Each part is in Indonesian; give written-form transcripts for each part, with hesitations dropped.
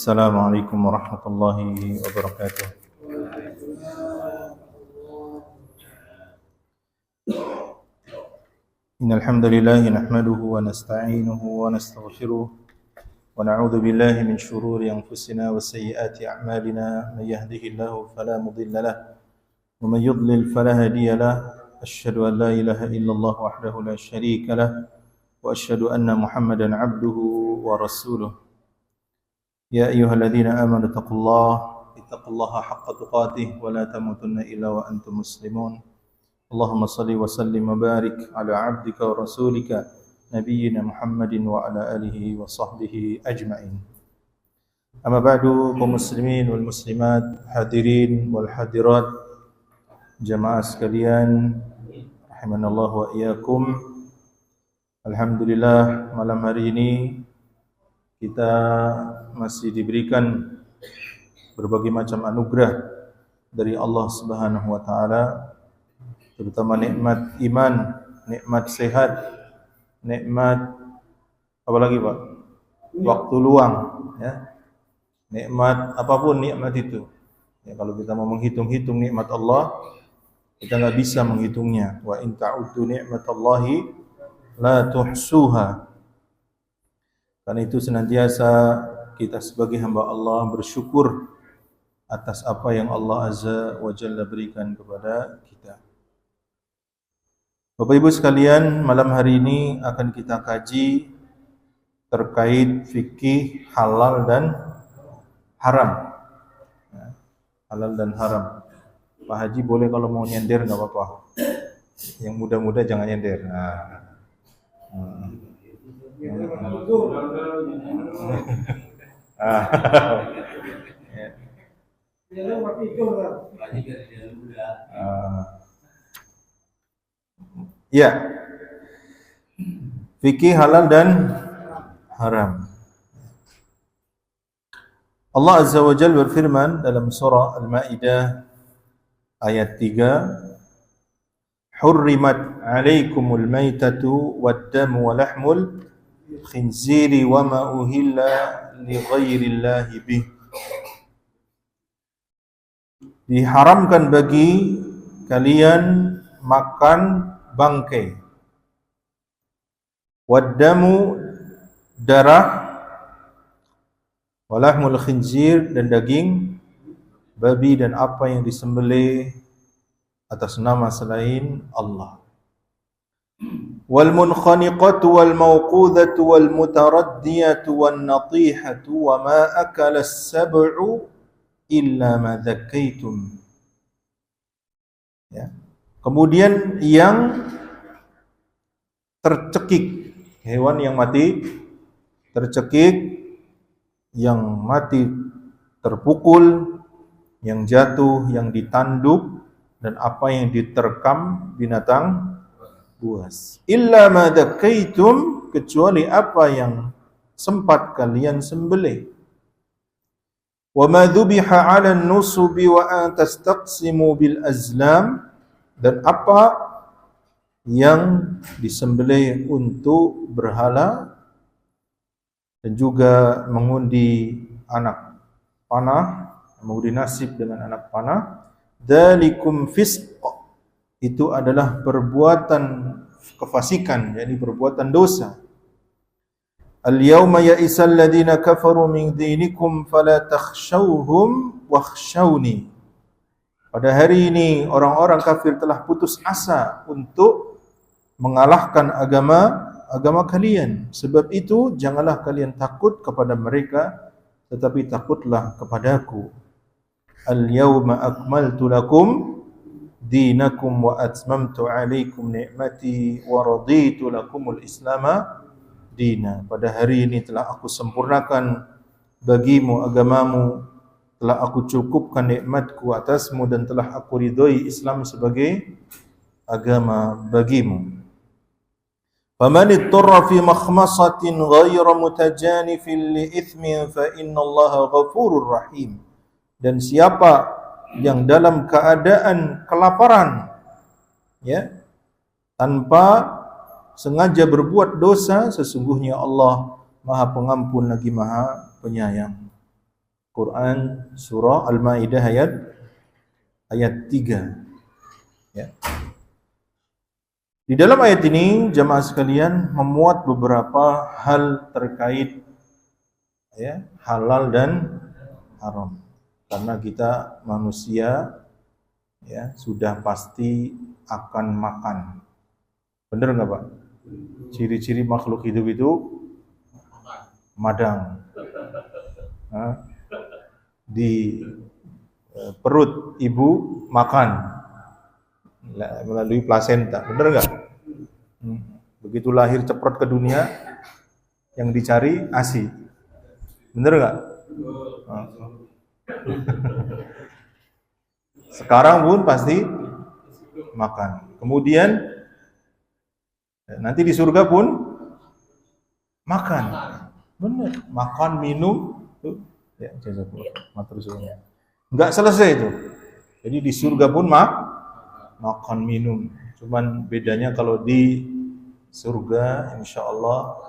السلام عليكم ورحمة الله وبركاته. إن الحمد لله نحمده ونستعينه ونستغفره ونعوذ بالله من شرور أنفسنا وسيئات أعمالنا. من يهده الله فلا مضل له ومن يضلل فلا هادي له. أشهد أن لا إله إلا الله وحده لا شريك له وأشهد أن محمدا عبده ورسوله. يا أيها الذين آمنوا اتقوا الله حق تقاته ولا تموتن إلا وأنتم مسلمون. اللهم صل وسلم وبارك على عبدك ورسولك نبينا محمد وعلى آله وصحبه أجمعين. أما بعد، kaum muslimin wal muslimat, hadirin wal hadirat, jamaah sekalian, rahimanallahu wa iyyakum. Alhamdulillah, malam hari ini kita masih diberikan berbagai macam anugerah dari Allah Subhanahu wa taala, terutama nikmat iman, nikmat sehat, nikmat apa lagi, Pak? Waktu luang, ya. Nikmat apapun nikmat itu. Ya, kalau kita mau menghitung-hitung nikmat Allah, kita enggak bisa menghitungnya. Wa in ta'uddu ni'matallahi la tuhsuha. Karena itu senantiasa kita sebagai hamba Allah bersyukur atas apa yang Allah Azza wa Jalla berikan kepada kita. Bapak Ibu sekalian, malam hari ini akan kita kaji terkait fikih halal dan haram. Halal dan haram. Pak Haji boleh kalau mau nyender enggak apa-apa. Yang muda-muda jangan nyender. Ya, fikih halal dan haram. Allah Azza wa Jalla berfirman dalam surah Al-Maidah ayat 3, Hurrimat alaikumul maitatu wad-damu wa lahmul khinziri wa ma uhilla li ghairillahi bih. Diharamkan bagi kalian makan bangkai, wad-damu darah, wa lahmul khinzir dan daging babi dan apa yang disembelih atas nama selain Allah. Wal munkhaniqatu wal mawqudhatu wal mutaraddiyatu wan natihatu wa ma akala as-sab'u illa ma dhakkaitum. Ya. Kemudian yang tercekik, hewan yang mati tercekik, yang mati terpukul, yang jatuh, yang ditanduk, dan apa yang diterkam binatang buas. Illa ma dhakkaitum, kecuali apa yang sempat kalian sembelih. Wa ma dhubiha 'ala an-nusubi wa an tastaqsimu bil azlam, dan apa yang disembelih untuk berhala dan juga mengundi anak panah, mengundi nasib dengan anak panah. Dzalikum fisq, itu adalah perbuatan kefasikan, yakni perbuatan dosa. Al-yawma ya'isal ladzina kafaru min dinikum fala takhshawhum wakhshawni. Pada hari ini orang-orang kafir telah putus asa untuk mengalahkan agama kalian. Sebab itu janganlah kalian takut kepada mereka, tetapi takutlah kepadaku. Al-yawma akmaltu lakum dinakum wa atmamtu alaikum ni'mati wa raditu lakumul islama dina. Pada hari ini telah aku sempurnakan bagimu agamamu, telah aku cukupkan nikmatku atasmu, dan telah aku ridhoi Islam sebagai agama bagimu. Faman ittara fi makhmasatin ghayra mutajanifin li ithmin fa innallaha ghafurur rahim. Dan siapa yang dalam keadaan kelaparan, ya, tanpa sengaja berbuat dosa, sesungguhnya Allah Maha Pengampun lagi Maha Penyayang. Quran surah Al-Maidah ayat 3. Ya. Di dalam ayat ini jamaah sekalian memuat beberapa hal terkait ya, halal dan haram. Karena kita manusia ya sudah pasti akan makan. Benar nggak Pak? Ciri-ciri makhluk hidup itu madang. Nah, di perut ibu makan melalui plasenta, benar nggak? Begitu lahir ceprot ke dunia, yang dicari ASI, benar nggak? Sekarang pun pasti makan. Kemudian nanti di surga pun makan, benar. Makan, minum, tuh. Ya, nggak selesai itu. Jadi di surga pun makan, minum. Cuman bedanya kalau di surga, insya Allah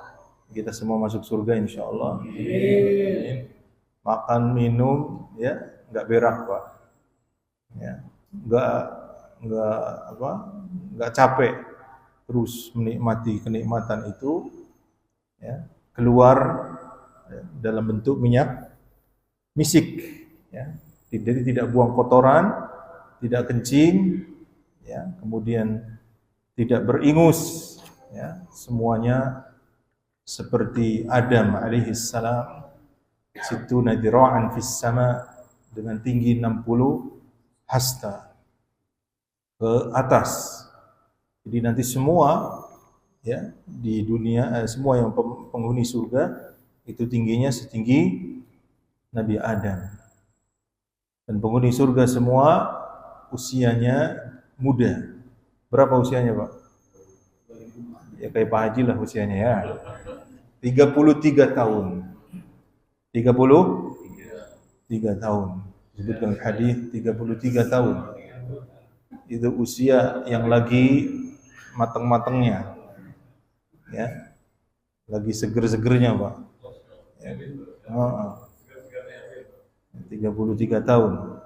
kita semua masuk surga, insya Allah. Makan, minum, ya nggak berak Pak. Ya, nggak capek. Terus menikmati kenikmatan itu, ya, keluar ya, dalam bentuk minyak misik, ya. Jadi tidak buang kotoran, tidak kencing, ya, kemudian tidak beringus, ya, semuanya seperti Adam alaihissalam, situna dira'an fis sama, dengan tinggi 60 hasta ke atas. Jadi nanti semua ya di dunia semua yang penghuni surga itu tingginya setinggi Nabi Adam. Dan penghuni surga semua usianya muda. Berapa usianya, Pak? Ya kayak Pak Haji lah usianya ya. 33 tahun. 33 tahun. Disebutkan hadis 33 tahun. Itu usia yang lagi matang-matangnya, ya, lagi seger-segernya Pak. Ya. 33 tahun.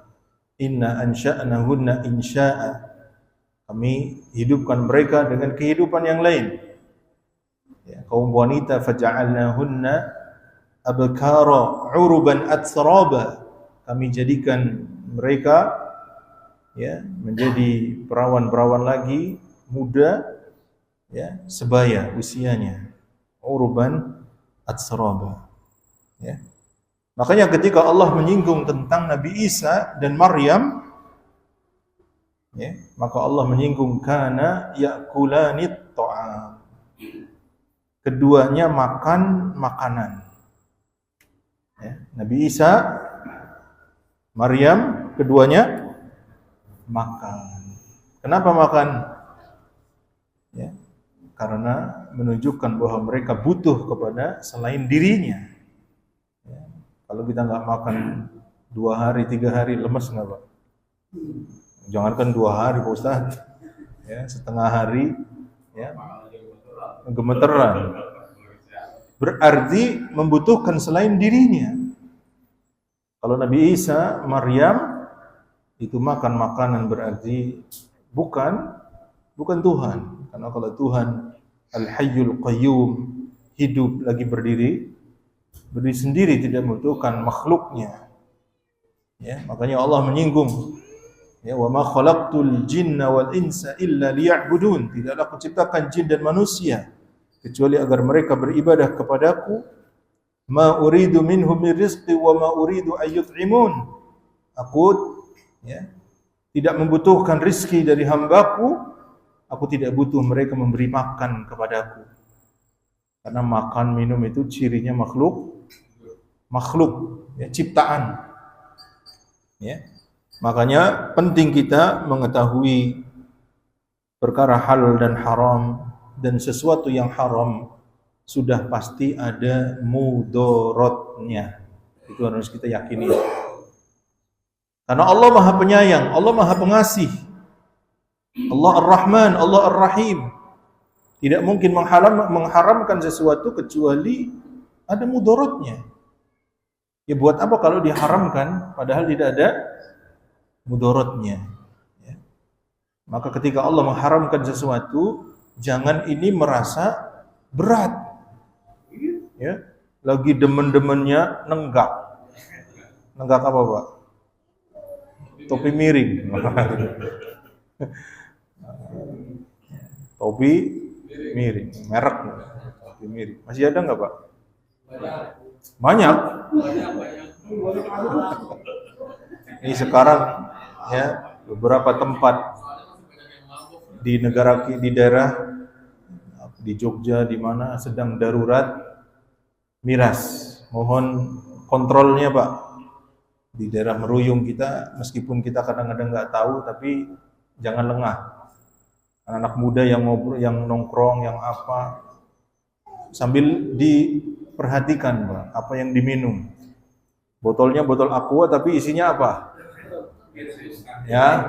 Inna ansha'nahunna insya'a. Kami hidupkan mereka dengan kehidupan yang lain. Ya, kaum wanita faja'alnahunna abkara 'uruban atsraba. Kami jadikan mereka ya menjadi perawan-perawan lagi muda, ya, sebaya usianya, urban atsraba, ya. Makanya ketika Allah menyinggung tentang Nabi Isa dan Maryam, ya, maka Allah menyinggung kana yakulanit ta'am. Keduanya makan makanan. Ya, Nabi Isa, Maryam, keduanya makan. Kenapa makan? Ya, karena menunjukkan bahwa mereka butuh kepada selain dirinya. Ya, kalau kita nggak makan 2 hari, 3 hari, lemes nggak Pak? Jangankan 2 hari Pak Ustaz, ya, setengah hari, ya, gemeteran. Berarti membutuhkan selain dirinya. Kalau Nabi Isa, Maryam itu makan makanan berarti bukan Tuhan. Karena kalau Tuhan Al-Hayyul Qayyum, hidup lagi berdiri sendiri, tidak membutuhkan makhluknya. Ya, makanya Allah menyinggung, ya, wa ma khalaqtul jinna wal insa illa liya'budun. Tidaklah aku ciptakan jin dan manusia kecuali agar mereka beribadah kepadaku. Ma uridu minhum min rizqi wa ma uridu ayyut'imun. Aku, ya, tidak membutuhkan rizki dari hambaku. Aku tidak butuh mereka memberi makan kepadaku. Karena makan minum itu cirinya makhluk, ya, ciptaan. Ya. Makanya penting kita mengetahui perkara halal dan haram, dan sesuatu yang haram sudah pasti ada mudorotnya. Itu harus kita yakini. Karena Allah Maha Penyayang, Allah Maha Pengasih. Allah Ar-Rahman, Allah Ar-Rahim. Tidak mungkin mengharamkan sesuatu kecuali ada mudorotnya. Ya buat apa kalau diharamkan padahal tidak ada mudorotnya. Ya. Maka ketika Allah mengharamkan sesuatu, jangan ini merasa berat. Ya, lagi demen-demennya nenggak. Nenggak apa, Pak? Topi miring. Topi miring, merek topi miring. Masih ada nggak, Pak? Banyak. Ini sekarang ya beberapa tempat di daerah di Jogja di mana sedang darurat miras. Mohon kontrolnya, Pak. Di daerah Meruyung kita, meskipun kita kadang-kadang nggak tahu, tapi jangan lengah. Anak muda yang ngobrol, yang nongkrong, yang apa, sambil diperhatikan, Pak, apa yang diminum. Botolnya botol aqua, tapi isinya apa? Ya,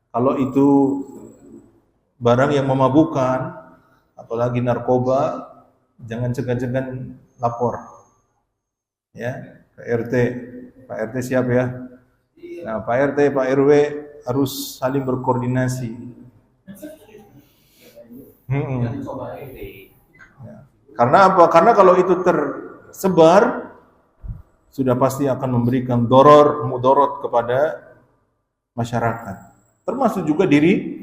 kalau itu barang yang memabukkan, apalagi narkoba, jangan segan-segan lapor. Ya, Pak RT. Pak RT siap ya? Nah, Pak RT, Pak RW harus saling berkoordinasi. Ya. Karena apa? Karena kalau itu tersebar, sudah pasti akan memberikan mudorot kepada masyarakat. Termasuk juga diri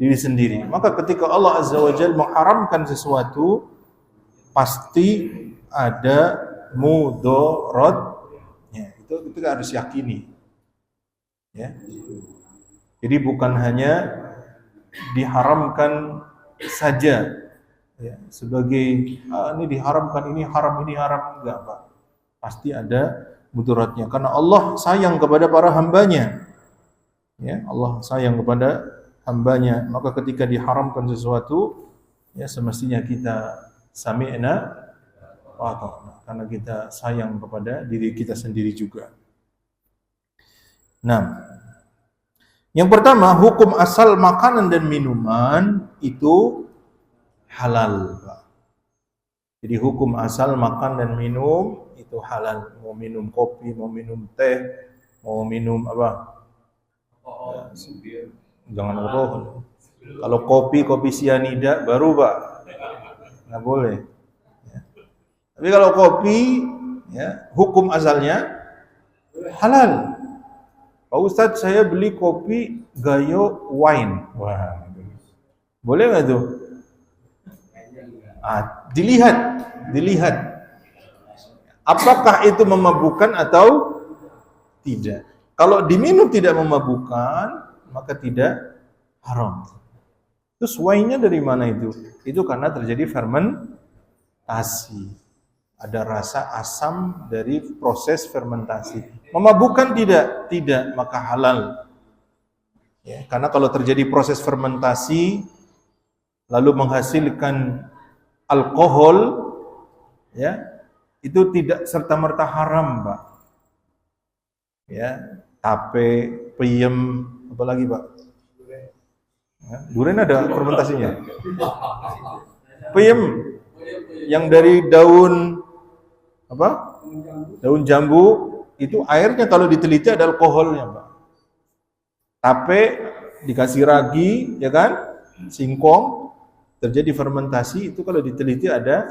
sendiri. Maka ketika Allah Azza wa Jalla mengharamkan sesuatu, pasti ada mudorot. Itu kita harus yakini, ya. Jadi bukan hanya diharamkan saja, ya, sebagai ini diharamkan, ini haram, enggak, Pak. Pasti ada mudaratnya, karena Allah sayang kepada para hambanya, ya. Allah sayang kepada hambanya, maka ketika diharamkan sesuatu, ya semestinya kita sami'na karena kita sayang kepada diri kita sendiri juga. Nah, yang pertama, hukum asal makanan dan minuman itu halal, Pak. Jadi hukum asal makan dan minum itu halal. Mau minum kopi, mau minum teh, mau minum apa? Jangan alkohol. Kalau kopi sianida baru, Pak. Nggak boleh. Tapi kalau kopi, ya, hukum asalnya halal. Pak Ustadz, saya beli kopi Gayo wine. Wah, boleh nggak tuh? Dilihat. Apakah itu memabukkan atau tidak? Kalau diminum tidak memabukkan, maka tidak haram. Terus wine-nya dari mana itu? Itu karena terjadi fermentasi. Ada rasa asam dari proses fermentasi. Memabukkan tidak, maka halal. Ya, karena kalau terjadi proses fermentasi lalu menghasilkan alkohol, ya, itu tidak serta-merta haram, Pak. Ya, tape, peyem, apa lagi, Pak? Ya, durian ada fermentasinya. Peyem yang dari daun apa? Daun jambu, itu airnya kalau diteliti ada alkoholnya, Pak. Tape dikasih ragi, ya kan? Singkong, terjadi fermentasi, itu kalau diteliti ada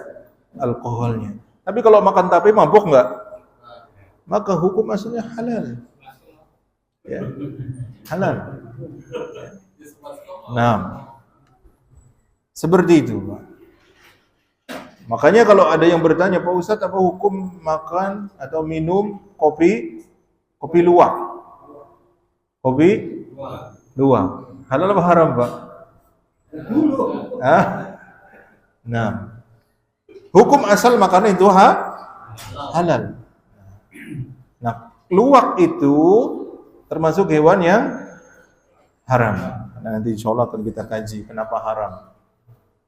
alkoholnya. Tapi kalau makan tape mabuk enggak? Maka hukum asalnya halal. Ya. Halal. Ya. Nah, seperti itu, Pak. Makanya kalau ada yang bertanya, Pak Ustadz, apa hukum makan atau minum kopi luwak? Kopi luwak. Halal apa haram, Pak? Nah, hukum asal makanan itu halal. Nah, luwak itu termasuk hewan yang haram. Nah, nanti insya Allah akan kita kaji kenapa haram.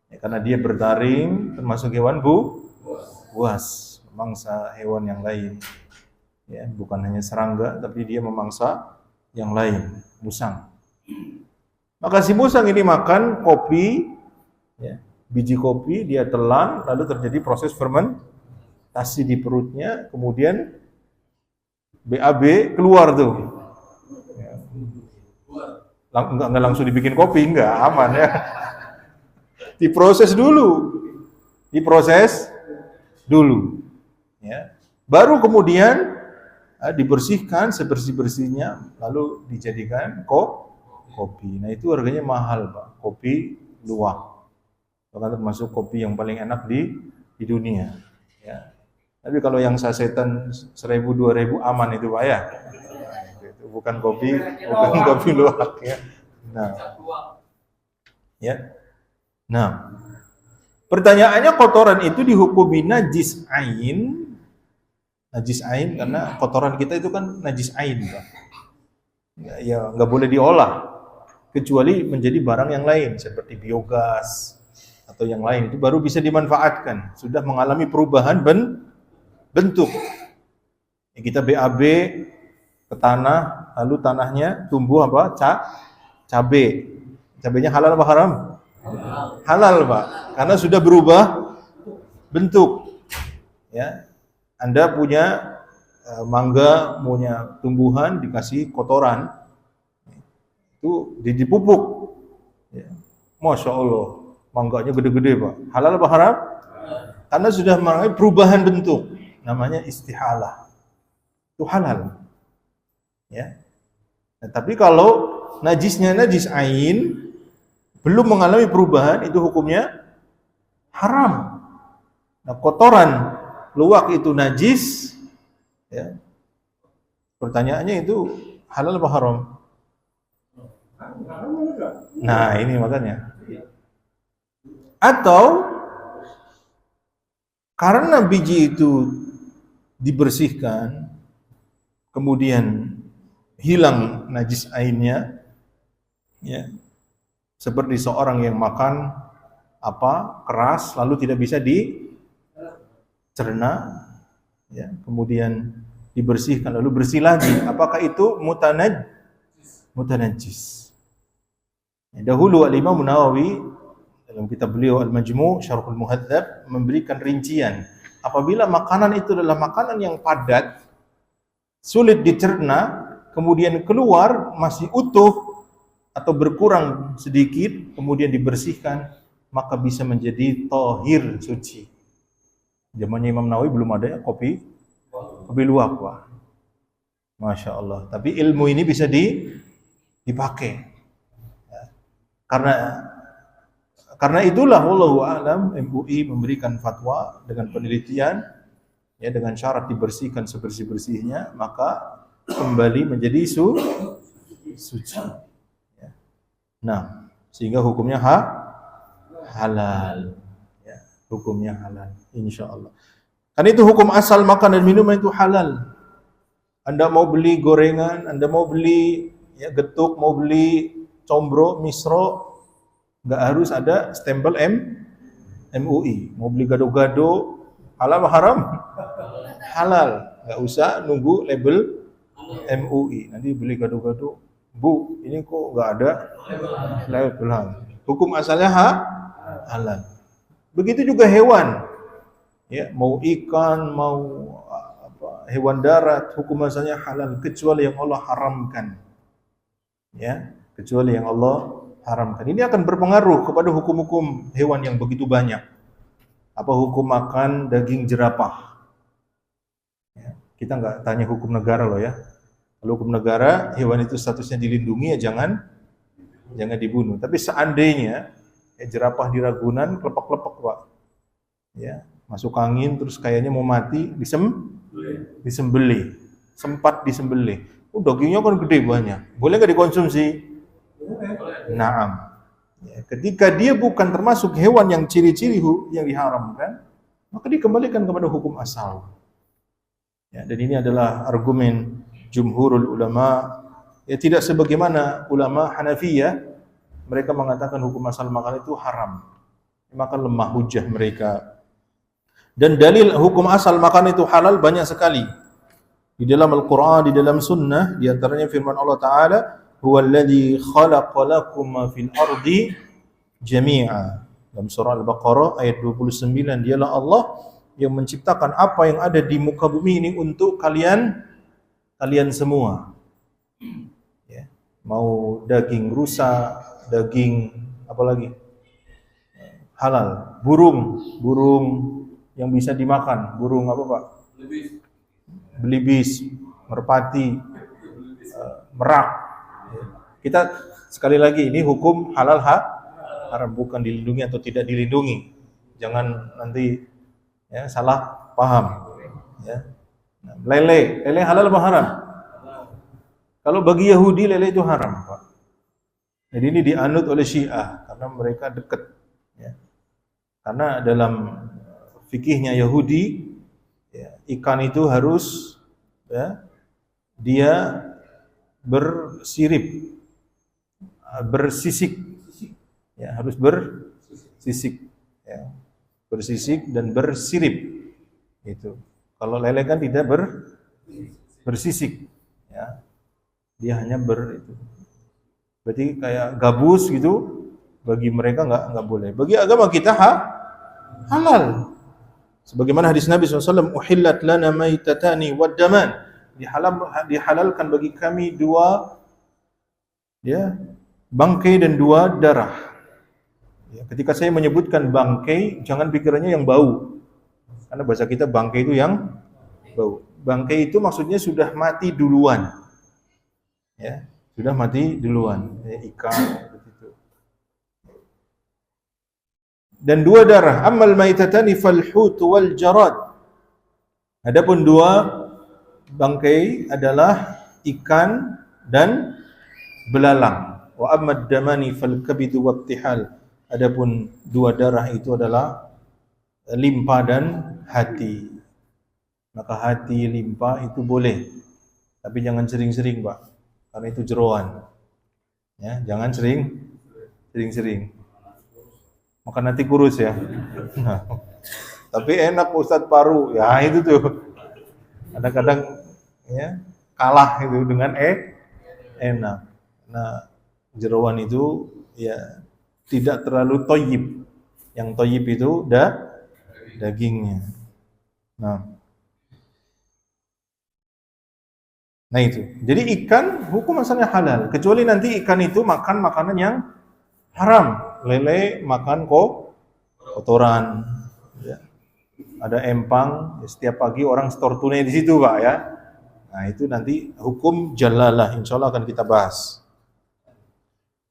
Ya, karena dia bertaring, termasuk hewan buas, memangsa hewan yang lain. Ya, bukan hanya serangga, tapi dia memangsa yang lain, musang. Maka si musang ini makan kopi, ya, biji kopi, dia telan, lalu terjadi proses fermentasi. fermentasi di perutnya, kemudian BAB keluar tuh. Ya. Nggak langsung dibikin kopi, nggak aman ya. Diproses dulu. Ya. Baru kemudian dibersihkan sebersih-bersihnya, lalu dijadikan kopi. Nah itu harganya mahal, Pak. Kopi luwak. Bahkan termasuk kopi yang paling enak di dunia. Ya. Tapi kalau yang sasetan 1.000-2.000 aman itu, Pak ya. Itu bukan kopi luwak ya. Nah, pertanyaannya kotoran itu dihukumi najis ain. Najis ain karena kotoran kita itu kan najis ain, Pak. Ya nggak boleh diolah kecuali menjadi barang yang lain seperti biogas atau yang lain, itu baru bisa dimanfaatkan. Sudah mengalami perubahan bentuk. Ya, kita BAB ke tanah, lalu tanahnya tumbuh apa? Cabe. Cabenya halal apa haram? Halal, Pak. Karena sudah berubah bentuk. Ya. Anda punya mangga, punya tumbuhan, dikasih kotoran, itu dipupuk. Ya. Masya Allah, mangganya gede-gede, Pak. Halal apa haram? Karena sudah mengalami perubahan bentuk, namanya istihalah. Itu halal. Ya. Nah, tapi kalau najisnya najis ain, belum mengalami perubahan, itu hukumnya haram. Nah, kotoran luwak itu najis, ya. Pertanyaannya itu halal apa haram? Nah, ini makanya. Atau karena biji itu dibersihkan, kemudian hilang najis ainnya, ya. Seperti seorang yang makan keras lalu tidak bisa dicerna, ya, kemudian dibersihkan lalu bersih lagi, apakah itu mutanajjis? Dahulu Al-Imam Nawawi dalam kitab beliau Al-Majmu' Syarhul Muhadzab memberikan rincian, apabila makanan itu adalah makanan yang padat, sulit dicerna, kemudian keluar masih utuh atau berkurang sedikit, kemudian dibersihkan, maka bisa menjadi tahir, suci. Zamannya Imam Nawawi belum ada ya kopi luwak, Pak. Masya Allah. Tapi ilmu ini bisa dipakai. Ya. Karena itulah wallahu a'lam MUI memberikan fatwa dengan penelitian, ya, dengan syarat dibersihkan sebersih-bersihnya, maka kembali menjadi suci. Ya. Nah, sehingga hukumnya halal. Ya, hukumnya halal, insyaallah. Karena itu hukum asal makan dan minuman itu halal. Anda mau beli gorengan, Anda mau beli getuk, mau beli combro, misro, nggak harus ada stempel MUI. Mau beli gado-gado, halal apa haram? Halal. Nggak usah nunggu label MUI. Nanti beli gado-gado, Bu, ini kok nggak ada label. Hukum asalnya halal. Begitu juga hewan. Ya, mau ikan, mau hewan darat, hukum asalnya halal kecuali yang Allah haramkan. Ya, kecuali yang Allah haramkan. Ini akan berpengaruh kepada hukum-hukum hewan yang begitu banyak. Apa hukum makan daging jerapah? Ya, kita nggak tanya hukum negara loh ya. Kalau hukum negara, hewan itu statusnya dilindungi, ya jangan dibunuh. Tapi seandainya jerapah di Ragunan kelepak-kelepak, Pak. Ya, masuk angin terus kayaknya mau mati, disembelih. Sempat disembelih. Dagingnya kan gede banyak. Boleh nggak dikonsumsi? Naam. Ya, ketika dia bukan termasuk hewan yang ciri-ciri yang diharamkan, maka dikembalikan kepada hukum asal. Ya, dan ini adalah argumen jumhurul ulama. Ya, tidak sebagaimana ulama Hanafiyah, mereka mengatakan hukum asal makan itu haram. Maka lemah hujah mereka. Dan dalil hukum asal makan itu halal banyak sekali. Di dalam Al-Quran, di dalam Sunnah, di antaranya firman Allah Ta'ala, huwallazi khalaqa lakum ma fil ardi jami'a. Dalam surah Al-Baqarah ayat 29, dialah Allah yang menciptakan apa yang ada di muka bumi ini untuk kalian semua. Ya. Mau daging rusa, daging apa lagi? Halal, burung yang bisa dimakan, burung apa Pak? Belibis, merpati, merak. Kita sekali lagi ini hukum halal haram, bukan dilindungi atau tidak dilindungi. Jangan nanti ya salah paham. Ya. Lele halal apa haram? Kalau bagi Yahudi lele itu haram, Pak. Jadi ini dianut oleh Syiah karena mereka dekat. Ya. Karena dalam fikihnya Yahudi, ya, ikan itu harus ya, dia bersisik, ya, harus bersisik, ya, bersisik dan bersirip. Itu. Kalau lele kan tidak bersisik, ya, dia hanya itu. Berarti kayak gabus gitu, bagi mereka nggak boleh. Bagi agama kita halal. Sebagaimana hadis Nabi SAW, uhillat lana maitatani waddaman, dihalalkan bagi kami dua ya bangkai dan dua darah. Ya, ketika saya menyebutkan bangkai, jangan pikirannya yang bau. Karena bahasa kita bangkai itu yang bau. Bangkai itu maksudnya sudah mati duluan. Ya, sudah mati duluan. Ya, ikan begitu. Dan dua darah, ammal maitatani fal hut wal jarad. Adapun dua bangkai adalah ikan dan belalang. Wa ammad damani fal kabidu wat tihal. Adapun dua darah itu adalah limpa dan hati. Maka hati, limpa itu boleh. Tapi jangan sering-sering, Pak. Karena itu jeroan. Ya, jangan sering-sering. Maka nanti kurus ya. Nah, tapi enak Ustadz paru. Ya itu tuh. Kadang-kadang ya kalah itu dengan enak. Nah, jeroan itu ya tidak terlalu thayyib. Yang thayyib itu dagingnya. Nah itu. Jadi ikan hukum asalnya halal, kecuali nanti ikan itu makan makanan yang haram. Lele makan kotoran. Ya. Ada empang, ya, setiap pagi orang store tunai di situ, Pak ya. Nah, itu nanti hukum jalalah, insyaallah akan kita bahas.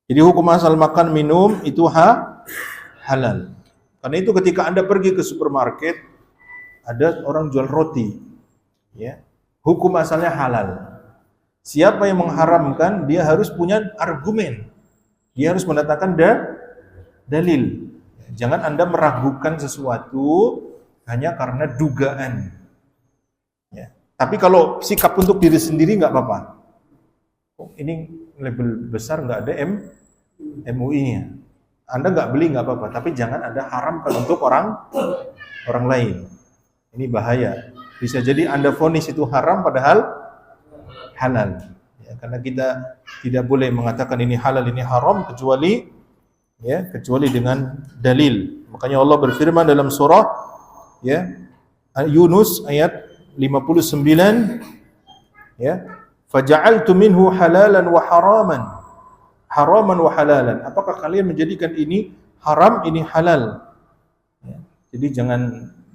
Jadi hukum asal makan minum itu halal. Karena itu ketika Anda pergi ke supermarket, ada orang jual roti. Ya. Hukum asalnya halal. Siapa yang mengharamkan, dia harus punya argumen. Dia harus mendatangkan dalil. Jangan Anda meragukan sesuatu hanya karena dugaan. Ya. Tapi kalau sikap untuk diri sendiri nggak apa-apa. Oh, ini label besar nggak ada MUI-nya. Anda nggak beli nggak apa-apa. Tapi jangan Anda haramkan untuk orang lain. Ini bahaya. Bisa jadi Anda vonis itu haram padahal halal. Ya, karena kita tidak boleh mengatakan ini halal, ini haram kecuali dengan dalil. Makanya Allah berfirman dalam surah ya Yunus ayat 59 ya, faja'altu minhu halalan wa haraman wa halalan. Apakah kalian menjadikan ini haram, ini halal? Ya, jadi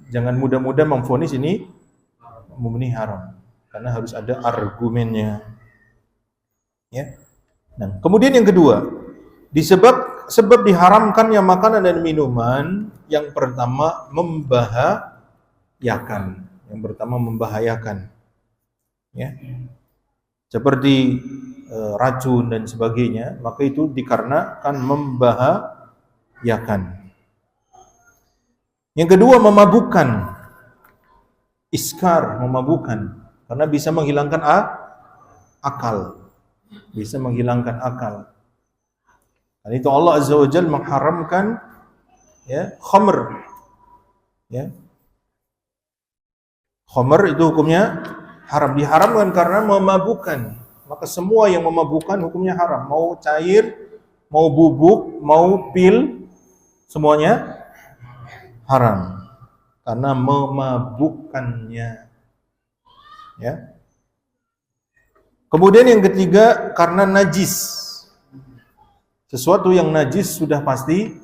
jangan mudah-mudah memvonis ini haram, karena harus ada argumennya. Ya. Nah, kemudian yang kedua, sebab diharamkannya makanan dan minuman, yang pertama membahayakan. Ya. Seperti racun dan sebagainya, maka itu dikarenakan membahayakan. Yang kedua, memabukkan. Iskar, memabukkan, karena bisa menghilangkan akal. Bisa menghilangkan akal. Dan itu Allah Azza wa Jalla mengharamkan ya khamr. Ya. Khamr itu hukumnya haram, diharamkan karena memabukkan. Maka semua yang memabukkan hukumnya haram. Mau cair, mau bubuk, mau pil, semuanya haram. karena memabukkannya. Ya. Kemudian yang ketiga, karena najis. Sesuatu yang najis sudah pasti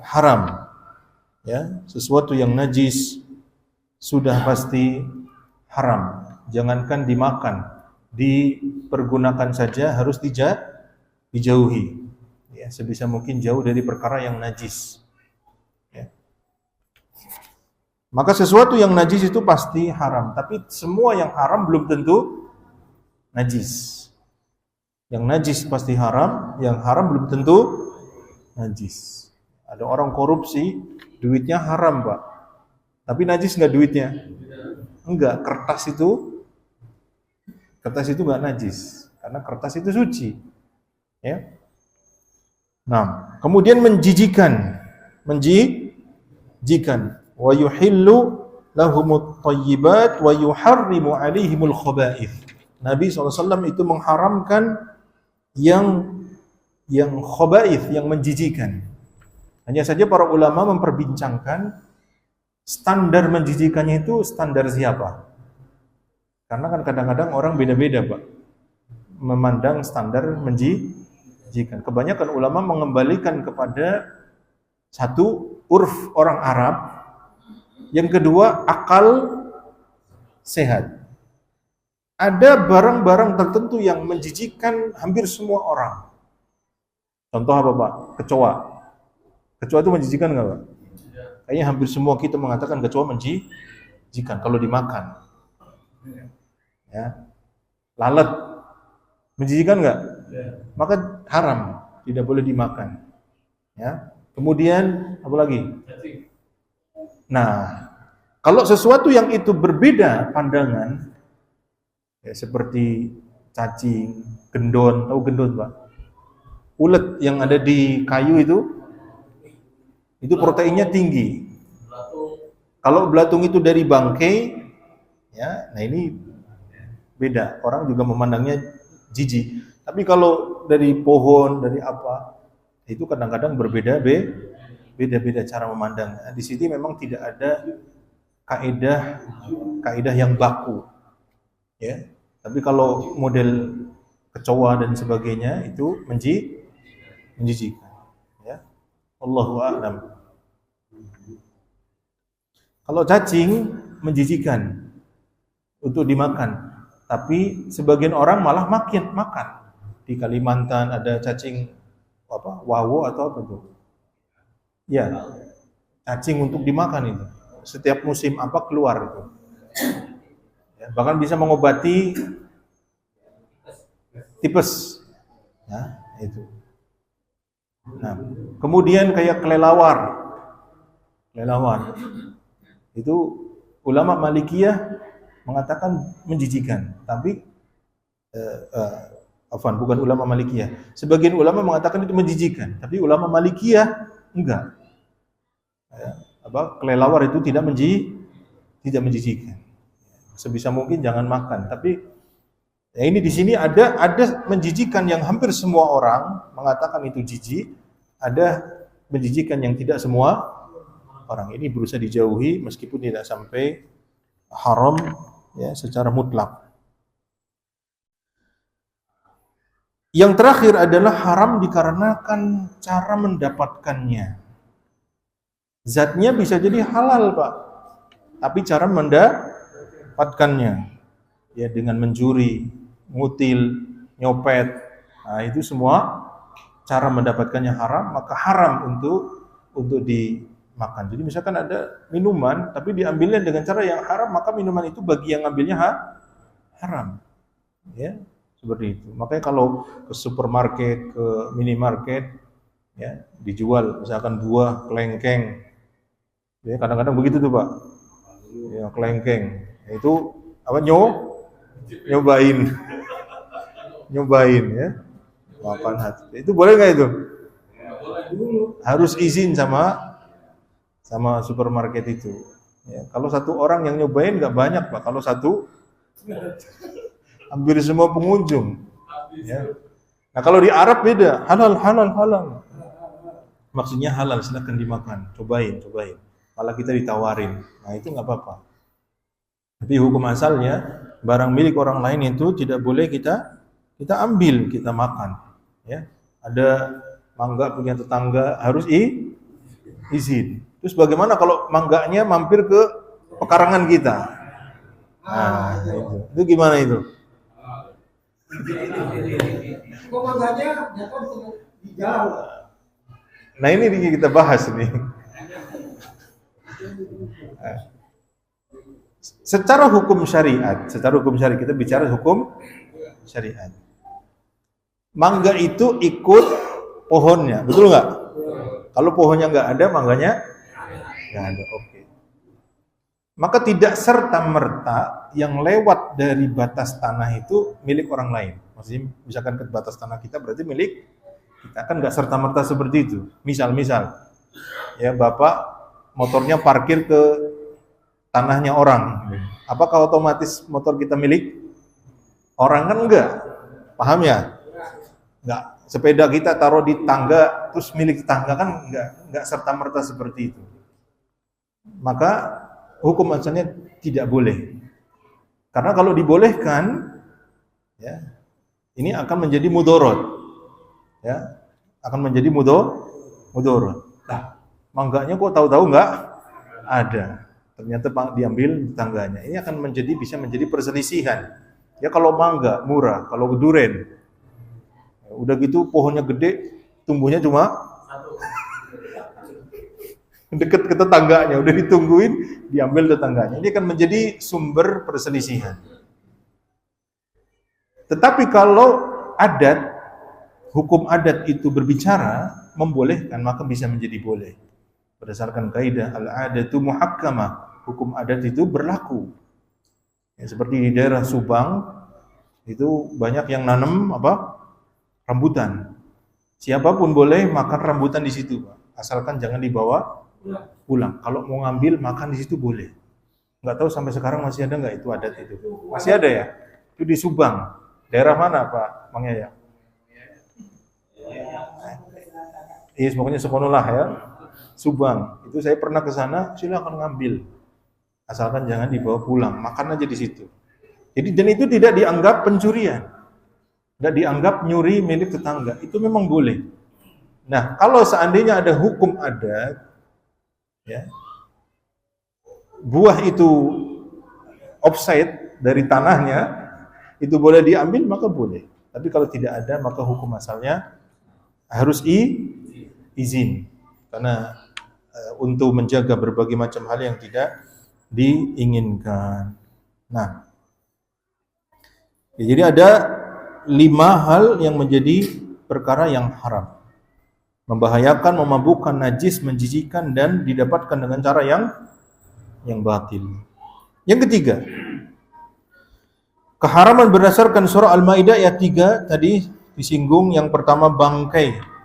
haram. Ya, sesuatu yang najis sudah pasti haram. Jangankan dimakan, dipergunakan saja harus dijauhi. Ya, sebisa mungkin jauh dari perkara yang najis. Ya. Maka sesuatu yang najis itu pasti haram, tapi semua yang haram belum tentu najis. Yang najis pasti haram, yang haram belum tentu najis. Ada orang korupsi, duitnya haram, Pak. Tapi najis enggak duitnya? Enggak, kertas itu enggak najis, karena kertas itu suci. Ya. Nah, kemudian menjijikan. Wa yuhillu lahumut thayyibat wa yuharrimu 'alaihimul khaba'ith. Nabi SAW itu mengharamkan yang khaba'ith, yang menjijikan. Hanya saja para ulama memperbincangkan standar menjijikannya itu standar siapa? Karena kan kadang-kadang orang beda-beda, Pak, memandang standar menjijikan. Kebanyakan ulama mengembalikan kepada satu, urf orang Arab, yang kedua, akal sehat. Ada barang-barang tertentu yang menjijikkan hampir semua orang. Contoh apa, Pak? Kecoa. Kecoa itu menjijikkan nggak, Pak? Kayaknya hampir semua kita mengatakan kecoa menjijikkan kalau dimakan. Ya. Lalat menjijikkan nggak? Maka haram, tidak boleh dimakan. Ya. Kemudian apa lagi? Nah, kalau sesuatu yang itu berbeda pandangan, ya, seperti cacing, gendon, tahu gendon, Pak? Ulet yang ada di kayu itu proteinnya tinggi. Kalau belatung itu dari bangkai, ya, nah ini beda. Orang juga memandangnya jijik. Tapi kalau dari pohon, dari apa, itu kadang-kadang beda-beda cara memandangnya. Di sini memang tidak ada kaidah yang baku. Ya. Tapi kalau model kecoa dan sebagainya itu menjijikkan. Ya. Allahu a'lam. Kalau cacing menjijikkan untuk dimakan, tapi sebagian orang malah makan. Di Kalimantan ada cacing apa? Wawo atau apa itu? Ya. Cacing untuk dimakan itu. Setiap musim apa keluar itu. Ya, bahkan bisa mengobati tipes. Ya, itu. Nah, kemudian kayak kelelawar. Itu ulama Malikiyah mengatakan menjijikan, tapi bukan ulama Malikiyah. Sebagian ulama mengatakan itu menjijikan, tapi ulama Malikiyah enggak. Ya, kelelawar itu tidak menjijikan. Sebisa mungkin jangan makan. Tapi ya ini di sini ada menjijikan yang hampir semua orang mengatakan itu jijik, ada menjijikan yang tidak semua orang. Ini berusaha dijauhi meskipun tidak sampai haram ya secara mutlak. Yang terakhir adalah haram dikarenakan cara mendapatkannya. Zatnya bisa jadi halal, Pak, tapi cara mendapatkannya ya dengan mencuri, ngutil, nyopet, nah itu semua cara mendapatkannya haram, maka haram untuk dimakan. Jadi misalkan ada minuman tapi diambilnya dengan cara yang haram, maka minuman itu bagi yang ngambilnya haram. Ya, seperti itu. Makanya kalau ke supermarket, ke minimarket ya, dijual misalkan buah kelengkeng. Ya, kadang-kadang begitu tuh, Pak. Ya, kelengkeng. Itu apa nyobain ya. Makan hati. Itu boleh nggak itu? Harus izin sama supermarket itu. Ya, kalau satu orang yang nyobain nggak banyak, Pak. Kalau satu hampir semua pengunjung. Ya. Nah, kalau di Arab beda, halal. Maksudnya halal, silakan dimakan, cobain. malah kita ditawarin. Nah, itu nggak apa-apa. Tapi hukum asalnya barang milik orang lain itu tidak boleh kita ambil, kita makan. Ya, ada mangga punya tetangga harus izin. Terus bagaimana kalau mangganya mampir ke pekarangan kita? Nah, itu gimana itu? Kok mangganya jatuh di jalan? Nah, ini kita bahas nih. Secara hukum syariat kita bicara hukum syariat. Mangga itu ikut pohonnya, betul nggak? Kalau pohonnya nggak ada, mangganya nggak ada. Oke. Maka tidak serta merta yang lewat dari batas tanah itu milik orang lain. Maksudnya, misalkan ke batas tanah kita berarti milik kita, kan nggak serta merta seperti itu. Misal, ya bapak motornya parkir ke tanahnya orang, apakah otomatis motor kita milik orang? Kan enggak, paham ya? Enggak, sepeda kita taruh di tangga terus milik tetangga, kan enggak serta merta seperti itu. Maka hukum asalnya tidak boleh, karena kalau dibolehkan, ya ini akan menjadi mudorot, ya akan menjadi mudorot. Nah, mangganya kok tahu-tahu enggak ada, ternyata diambil tetangganya. Ini akan bisa menjadi perselisihan. Ya kalau mangga murah, kalau duren, udah gitu pohonnya gede, tumbuhnya cuma deket ke tetangganya, udah ditungguin, diambil tetangganya. Ini akan menjadi sumber perselisihan. Tetapi kalau hukum adat itu berbicara, membolehkan, maka bisa menjadi boleh. Berdasarkan kaidah al-adatu muhakkamah, hukum adat itu berlaku. Ya, seperti di daerah Subang itu banyak yang nanam rambutan. Siapapun boleh makan rambutan di situ, Pak. Asalkan jangan dibawa pulang. Kalau mau ngambil makan di situ boleh. Nggak tahu sampai sekarang masih ada nggak itu adat itu? Masih ada ya? Itu di Subang. Daerah mana, Pak Mang Yaya? Iya, pokoknya sekolah ya. Subang, itu saya pernah ke sana, silakan ngambil. Asalkan jangan dibawa pulang, makan aja di situ. Jadi, dan itu tidak dianggap pencurian. Tidak dianggap nyuri milik tetangga, itu memang boleh. Nah, kalau seandainya ada hukum adat, ya, buah itu offside dari tanahnya, itu boleh diambil, maka boleh. Tapi kalau tidak ada, maka hukum asalnya harus izin. Karena untuk menjaga berbagai macam hal yang tidak diinginkan. Nah, ya, jadi ada 5 hal yang menjadi perkara yang haram. Membahayakan, memabukkan, najis, menjijikkan, dan didapatkan dengan cara yang batil. Yang ketiga, keharaman berdasarkan surah Al-Maidah ayat 3 tadi disinggung. Yang pertama, bangkai.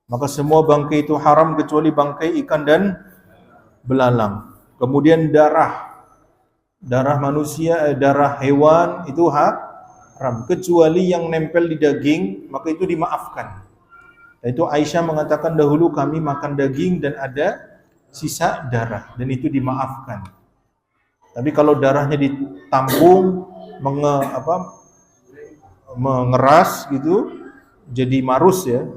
Maka semua bangkai itu haram kecuali bangkai ikan dan belalang. Kemudian darah manusia, darah hewan itu haram kecuali yang nempel di daging, maka itu dimaafkan. Dan itu Aisyah mengatakan, dahulu kami makan daging dan ada sisa darah, dan itu dimaafkan. Tapi kalau darahnya ditampung, mengeras gitu, jadi marus ya,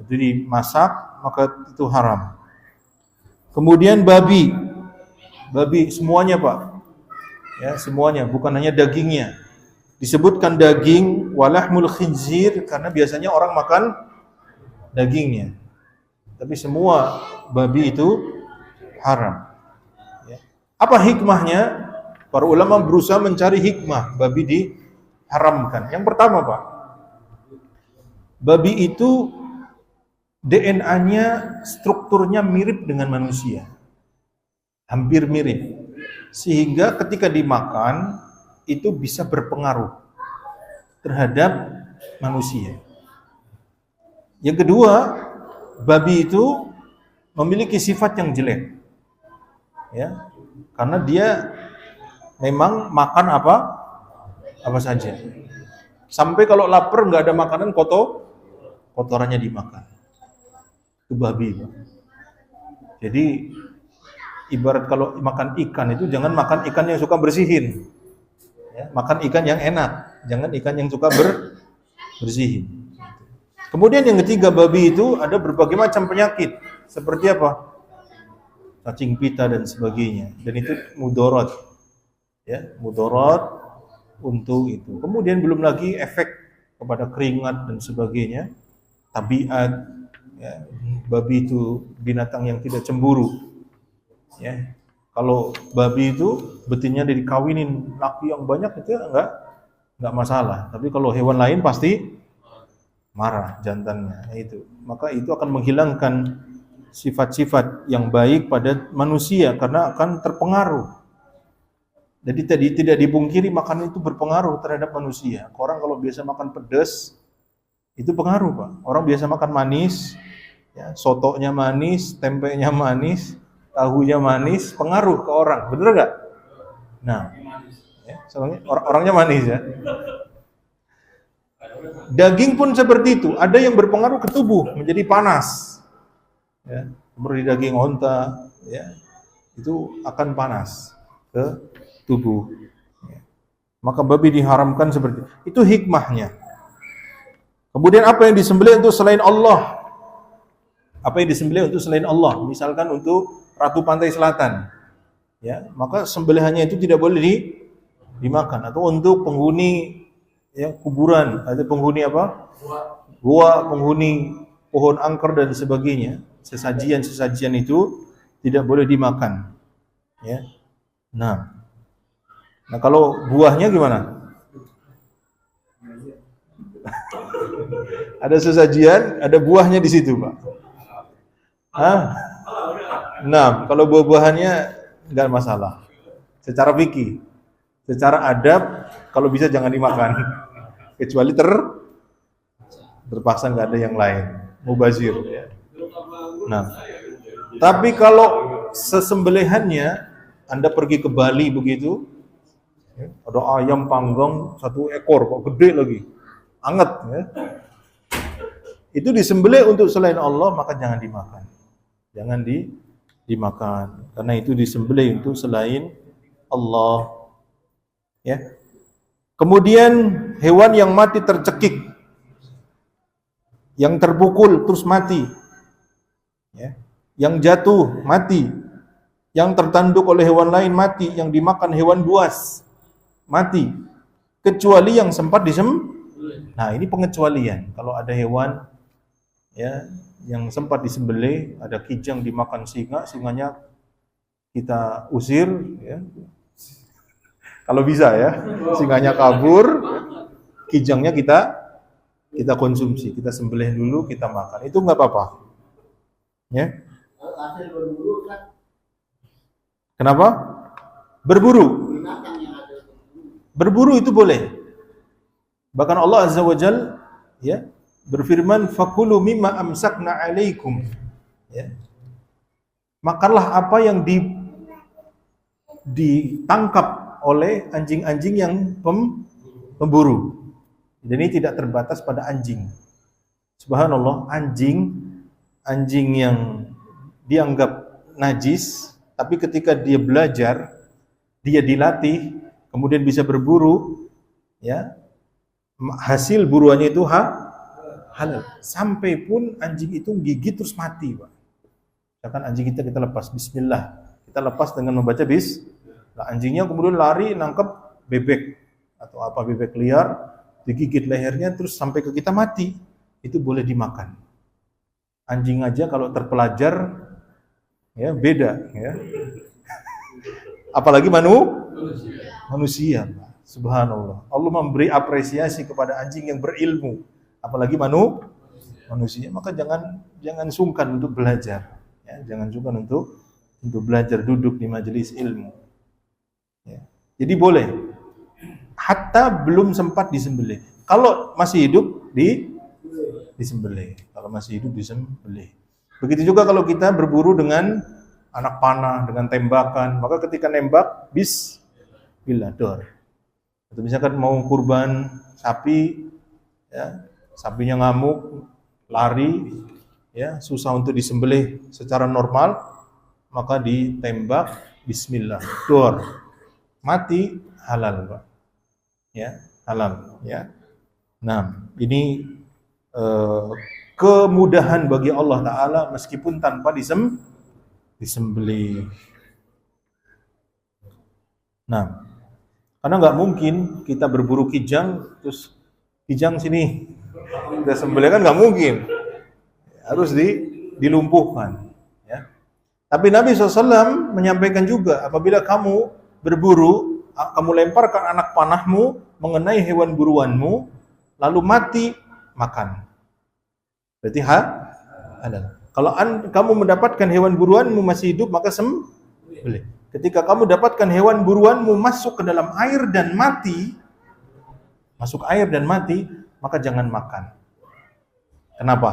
itu dimasak, maka itu haram. Kemudian babi semuanya, Pak. Ya, semuanya, bukan hanya dagingnya. Disebutkan daging walahmul khinzir karena biasanya orang makan dagingnya. Tapi semua babi itu haram. Ya. Apa hikmahnya? Para ulama berusaha mencari hikmah babi diharamkan. Yang pertama, Pak, babi itu DNA-nya, strukturnya mirip dengan manusia. Hampir mirip. Sehingga ketika dimakan, itu bisa berpengaruh terhadap manusia. Yang kedua, babi itu memiliki sifat yang jelek. Ya, karena dia memang makan apa saja. Sampai kalau lapar nggak ada makanan, kotorannya dimakan. Itu babi. Jadi ibarat kalau makan ikan itu jangan makan ikan yang suka bersihin. Ya, makan ikan yang enak, jangan ikan yang suka bersihin. Kemudian yang ketiga, babi itu ada berbagai macam penyakit. Seperti apa? Cacing pita dan sebagainya. Dan itu mudarat. Ya, mudarat untuk itu. Kemudian belum lagi efek kepada keringat dan sebagainya. Tabiat, ya, babi itu binatang yang tidak cemburu. Ya. Kalau babi itu betinnya dikawinin laki yang banyak itu enggak masalah. Tapi kalau hewan lain pasti marah jantannya itu. Maka itu akan menghilangkan sifat-sifat yang baik pada manusia karena akan terpengaruh. Jadi tidak dipungkiri makanan itu berpengaruh terhadap manusia. Orang kalau biasa makan pedas itu pengaruh, Pak. Orang biasa makan manis, ya, sotonya manis, tempenya manis, tahunya manis, pengaruh ke orang, bener nggak? Nah, ya, soalnya orangnya manis ya. Daging pun seperti itu, ada yang berpengaruh ke tubuh, menjadi panas. Ya, seperti daging onta, ya, itu akan panas ke tubuh. Ya. Maka babi diharamkan seperti itu. Itu hikmahnya. Kemudian apa yang disembelih untuk selain Allah? Apa yang disembelih untuk selain Allah? Misalkan untuk Ratu Pantai Selatan, ya, maka sembelihannya itu tidak boleh dimakan. Atau untuk penghuni ya kuburan, atau penghuni apa? Gua, penghuni pohon angker dan sebagainya. Sesajian itu tidak boleh dimakan. Ya. Nah kalau buahnya gimana? Ada sesajian, ada buahnya di situ, Pak. Nah, kalau buah-buahannya enggak masalah. Secara fikih, secara adab, kalau bisa jangan dimakan. Kecuali terpaksa enggak ada yang lain, mubazir. Ya. Nah, tapi kalau sesembelihannya, Anda pergi ke Bali begitu, ada ayam panggang 1 ekor, kok gede lagi, anget. Ya. Itu disembelih untuk selain Allah, maka jangan dimakan. Jangan dimakan, karena itu disembelih untuk selain Allah. Ya. Kemudian hewan yang mati tercekik, yang terpukul terus mati, ya. Yang jatuh mati, yang tertanduk oleh hewan lain mati, yang dimakan hewan buas mati, kecuali yang sempat disembelih. Nah, ini pengecualian. Kalau ada hewan ya yang sempat disembelih, ada kijang dimakan singa, singanya kita usir, ya. Kalau bisa ya, singanya kabur, kijangnya kita konsumsi, kita sembelih dulu, kita makan, itu nggak apa-apa. Ya. Kenapa? Berburu. Berburu itu boleh. Bahkan Allah Azza wa Jalla, ya, berfirman, fakulu mimma amsakna alaikum, ya. Makanlah apa yang ditangkap oleh anjing-anjing yang pemburu. Dan ini tidak terbatas pada anjing. Subhanallah, anjing yang dianggap najis, tapi ketika dia belajar, dia dilatih, kemudian bisa berburu, ya, hasil buruannya itu halal. Sampai pun anjing itu gigit terus mati, Pak. Misalkan anjing kita lepas, bismillah. Kita lepas dengan membaca nah, anjingnya kemudian lari nangkep bebek atau apa, bebek liar, digigit lehernya terus sampai ke kita mati. Itu boleh dimakan. Anjing aja kalau terpelajar ya beda, ya. Apalagi manusia, Pak. Subhanallah. Allah memberi apresiasi kepada anjing yang berilmu. Apalagi manusia, maka jangan sungkan untuk belajar, ya, jangan sungkan untuk belajar, duduk di majelis ilmu, ya. Jadi boleh, hatta belum sempat disembelih. Kalau masih hidup disembelih. Kalau masih hidup disembelih. Begitu juga kalau kita berburu dengan anak panah, dengan tembakan, maka ketika nembak bismillah dor. Atau misalkan mau kurban sapi, ya, sapinya ngamuk, lari, ya, susah untuk disembelih secara normal, maka ditembak bismillah, dor. Mati halal, Pak. Ya, halal, ya. Nah, ini kemudahan bagi Allah Ta'ala meskipun tanpa disembelih. Nah, karena nggak mungkin kita berburu kijang, terus kijang sini kita sembelih, kan nggak mungkin. Harus dilumpuhkan. Ya. Tapi Nabi SAW menyampaikan juga, apabila kamu berburu, kamu lemparkan anak panahmu mengenai hewan buruanmu, lalu mati, makan. Berarti halal. Kalau kamu mendapatkan hewan buruanmu masih hidup, maka sembelih. Ketika kamu dapatkan hewan buruanmu masuk ke dalam air dan mati, maka jangan makan. Kenapa?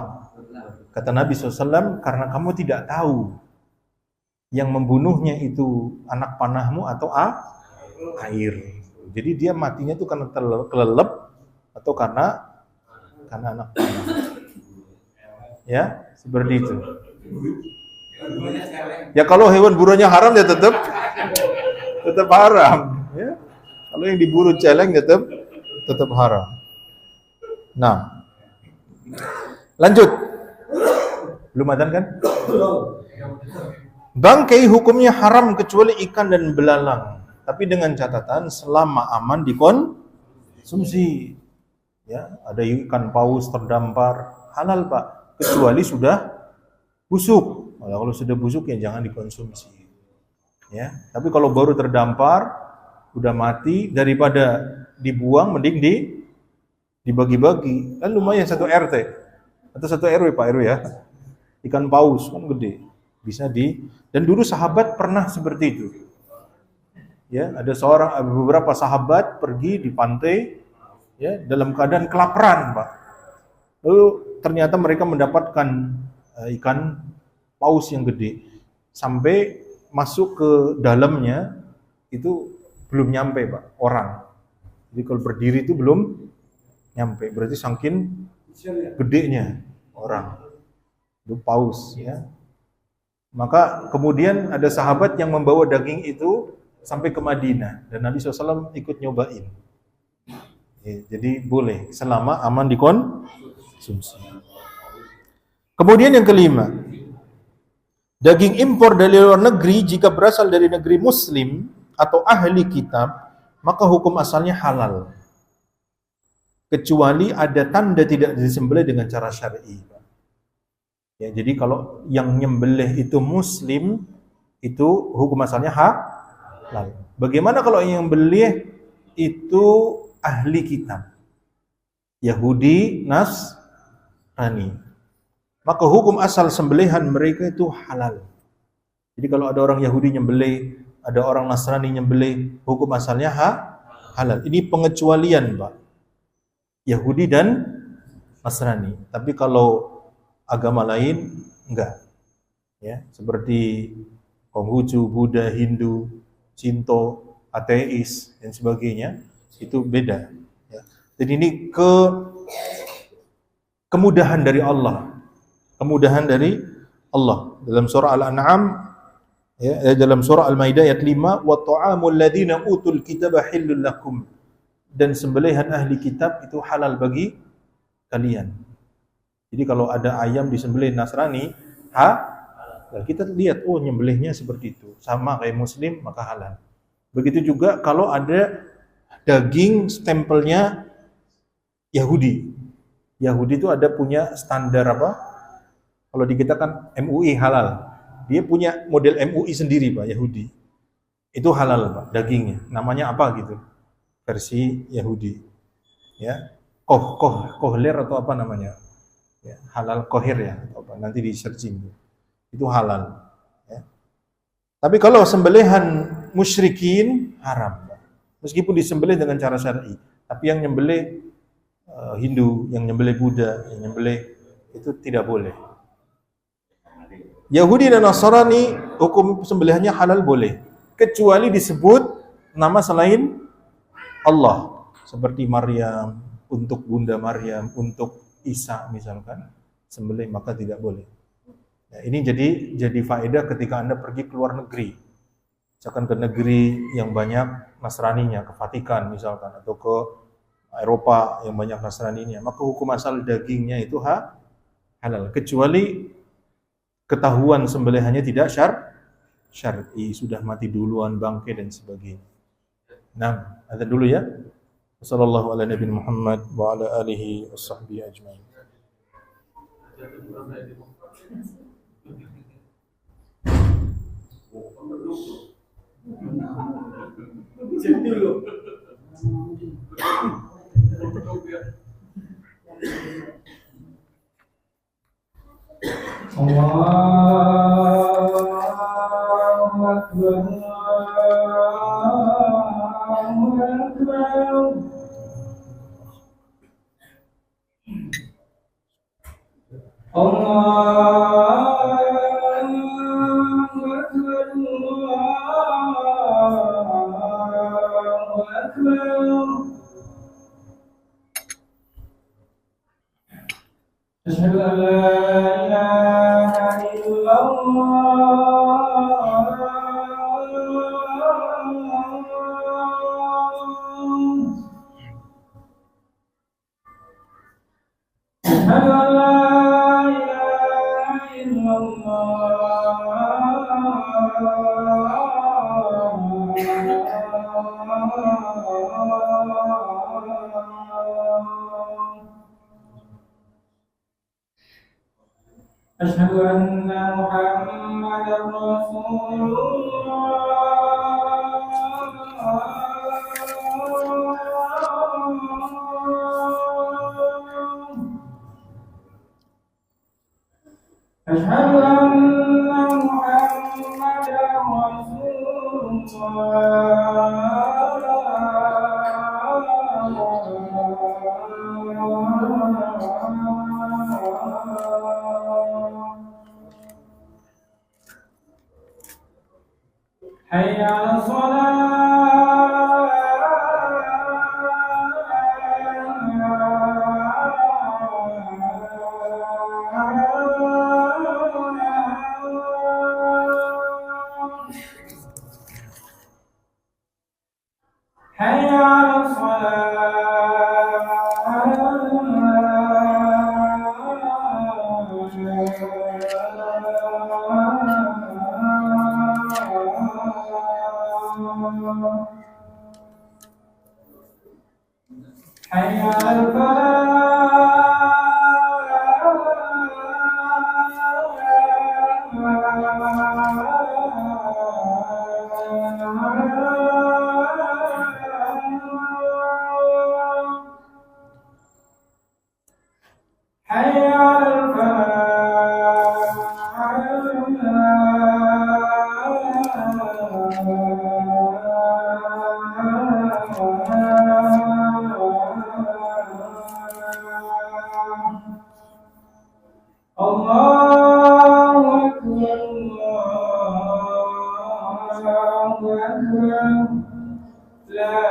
Kata Nabi SAW, karena kamu tidak tahu yang membunuhnya itu anak panahmu atau air. Jadi dia matinya itu karena kelelep atau karena anak panah. Ya, seperti itu. Ya kalau hewan buruannya haram ya tetap haram. Ya. Kalau yang diburu celeng tetap haram. Nah, lanjut. Belum adzan kan? Bangkai hukumnya haram kecuali ikan dan belalang, tapi dengan catatan selama aman dikonsumsi. Ya, ada ikan paus terdampar, halal Pak, kecuali sudah busuk. Kalau sudah busuk ya jangan dikonsumsi. Ya, tapi kalau baru terdampar, udah mati, daripada dibuang mending dibagi-bagi. Kan lumayan satu RT atau satu RW Pak RW ya. Ikan paus kan gede. Bisa dan dulu sahabat pernah seperti itu. Ya, ada beberapa sahabat pergi di pantai ya dalam keadaan kelaparan, Pak. Lalu ternyata mereka mendapatkan ikan paus yang gede, sampai masuk ke dalamnya itu belum nyampe Pak orang. Jadi kalau berdiri itu belum nyampe, berarti saking gedenya orang itu paus ya. Maka kemudian ada sahabat yang membawa daging itu sampai ke Madinah dan Nabi SAW ikut nyobain. Ya, jadi boleh selama aman dikonsumsi. Kemudian yang kelima, daging impor dari luar negeri jika berasal dari negeri muslim atau ahli kitab, maka hukum asalnya halal. Kecuali ada tanda tidak disembelih dengan cara syar'i. Ya, jadi kalau yang nyembelih itu muslim, itu hukum asalnya halal. Bagaimana kalau yang nyembelih itu ahli kitab? Yahudi, Nasrani. Maka hukum asal sembelihan mereka itu halal. Jadi kalau ada orang Yahudi nyembelih, ada orang Nasrani nyembelih, hukum asalnya halal. Ini pengecualian, Pak. Yahudi dan Nasrani. Tapi kalau agama lain enggak. Ya, seperti Konghucu, Buddha, Hindu, Shinto, ateis dan sebagainya, itu beda. Ya. Jadi ini kemudahan dari Allah. Kemudahan dari Allah. Dalam surah Al-An'am ya, dalam surah Al-Maidah ayat 5, wa ta'amul ladzina utul kitaba halal lakum. Dan sembelihan ahli kitab itu halal bagi kalian. Jadi kalau ada ayam disembelih Nasrani, kita lihat oh nyembelihnya seperti itu, sama kayak muslim maka halal. Begitu juga kalau ada daging stempelnya Yahudi. Yahudi itu ada punya standar apa? Kalau di kita kan MUI halal. Dia punya model MUI sendiri Pak, Yahudi. Itu halal Pak, dagingnya. Namanya apa gitu? Versi Yahudi. Ya. Kohler atau apa namanya? Ya, halal kohir ya, atau apa? Nanti di searching. Itu halal. Ya. Tapi kalau sembelihan musyrikin haram. Meskipun disembelih dengan cara syar'i. Tapi yang nyembelih Hindu, yang nyembelih Buddha, yang nyembelih itu tidak boleh. Yahudi dan Nasrani hukum sembelihannya halal boleh, kecuali disebut nama selain Allah, seperti Maryam, untuk Bunda Maryam, untuk Isa misalkan, sembelih maka tidak boleh. Ya, ini jadi faedah ketika Anda pergi ke luar negeri. Misalkan ke negeri yang banyak Nasraninya, ke Vatikan misalkan, atau ke Eropa yang banyak Nasraninya, maka hukum asal dagingnya itu halal, kecuali ketahuan sembelihannya tidak syar'i, sudah mati duluan, bangkai dan sebagainya. Nah, ada dulu ya. Wassallallahu ala nabi Muhammad wa ala alihi washabbihi ajmain. Cek dulu. Allahu Akbar. Allahu Akbar. Allahu Akbar. Asyhadu an la ilaha illallah. أشهد أن لا إله إلا الله. أشهد أن محمدا رسول الله. أشهد أن محمدا رسول الله. حي على الصلاة. حي على الصلاة. حي على الفلاح. حي على الفلاح. الله أكبر. الله أكبر. لا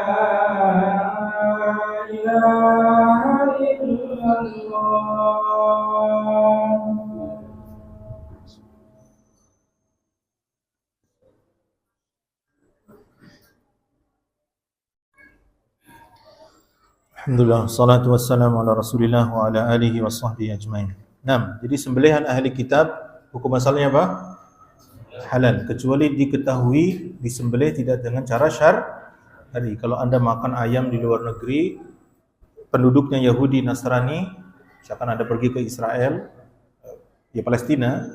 إله إلا الله. Alhamdulillah, salatu wassalamu ala Rasulillah wa ala alihi washabbihi ajmain. 6. Jadi sembelihan ahli kitab hukum asalnya apa? Halal, kecuali diketahui disembelih tidak dengan cara syar'i. Kalau Anda makan ayam di luar negeri, penduduknya Yahudi Nasrani, misalkan Anda pergi ke Israel, ya Palestina,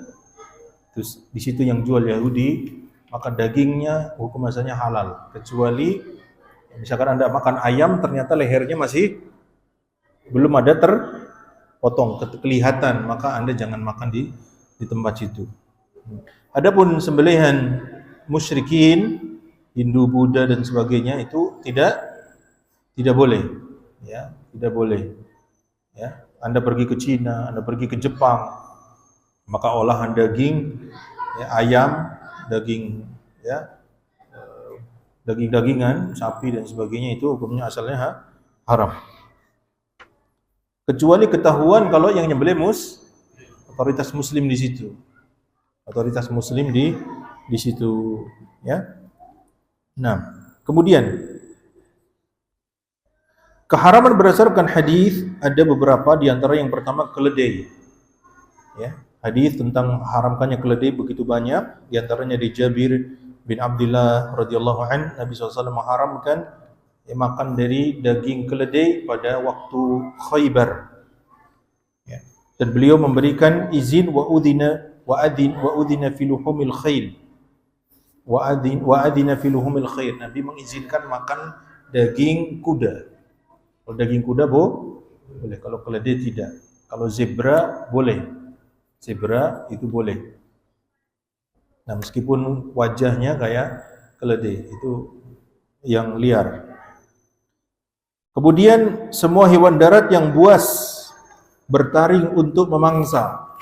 terus di situ yang jual Yahudi, maka dagingnya hukum asalnya halal, kecuali misalkan Anda makan ayam ternyata lehernya masih belum ada terpotong, kelihatan, maka Anda jangan makan di tempat situ. Adapun sembelihan musyrikin, Hindu, Buddha dan sebagainya itu tidak boleh, ya, tidak boleh. Ya, Anda pergi ke Cina, Anda pergi ke Jepang, maka olahan daging, ya, ayam, daging, ya, daging-dagingan, sapi dan sebagainya itu hukumnya asalnya haram. Kecuali ketahuan kalau yang nyembelih otoritas muslim di situ. otoritas muslim di situ, ya. Nah, kemudian keharaman berdasarkan hadis ada beberapa, di antara yang pertama keledai. Ya, hadis tentang haramkannya keledai begitu banyak, di antaranya di Jabir bin Abdullah radhiyallahu an, Nabi SAW mengharamkan makan dari daging keledai pada waktu Khaybar. Ya. Dan beliau memberikan izin wa udhina fi luhumil khayl. Wa adina fi luhumil khayl. Nabi mengizinkan makan daging kuda. Kalau daging kuda boleh, kalau keledai tidak. Kalau zebra boleh. Zebra itu boleh. Nah, meskipun wajahnya kayak keledai, itu yang liar. Kemudian semua hewan darat yang buas bertaring untuk memangsa.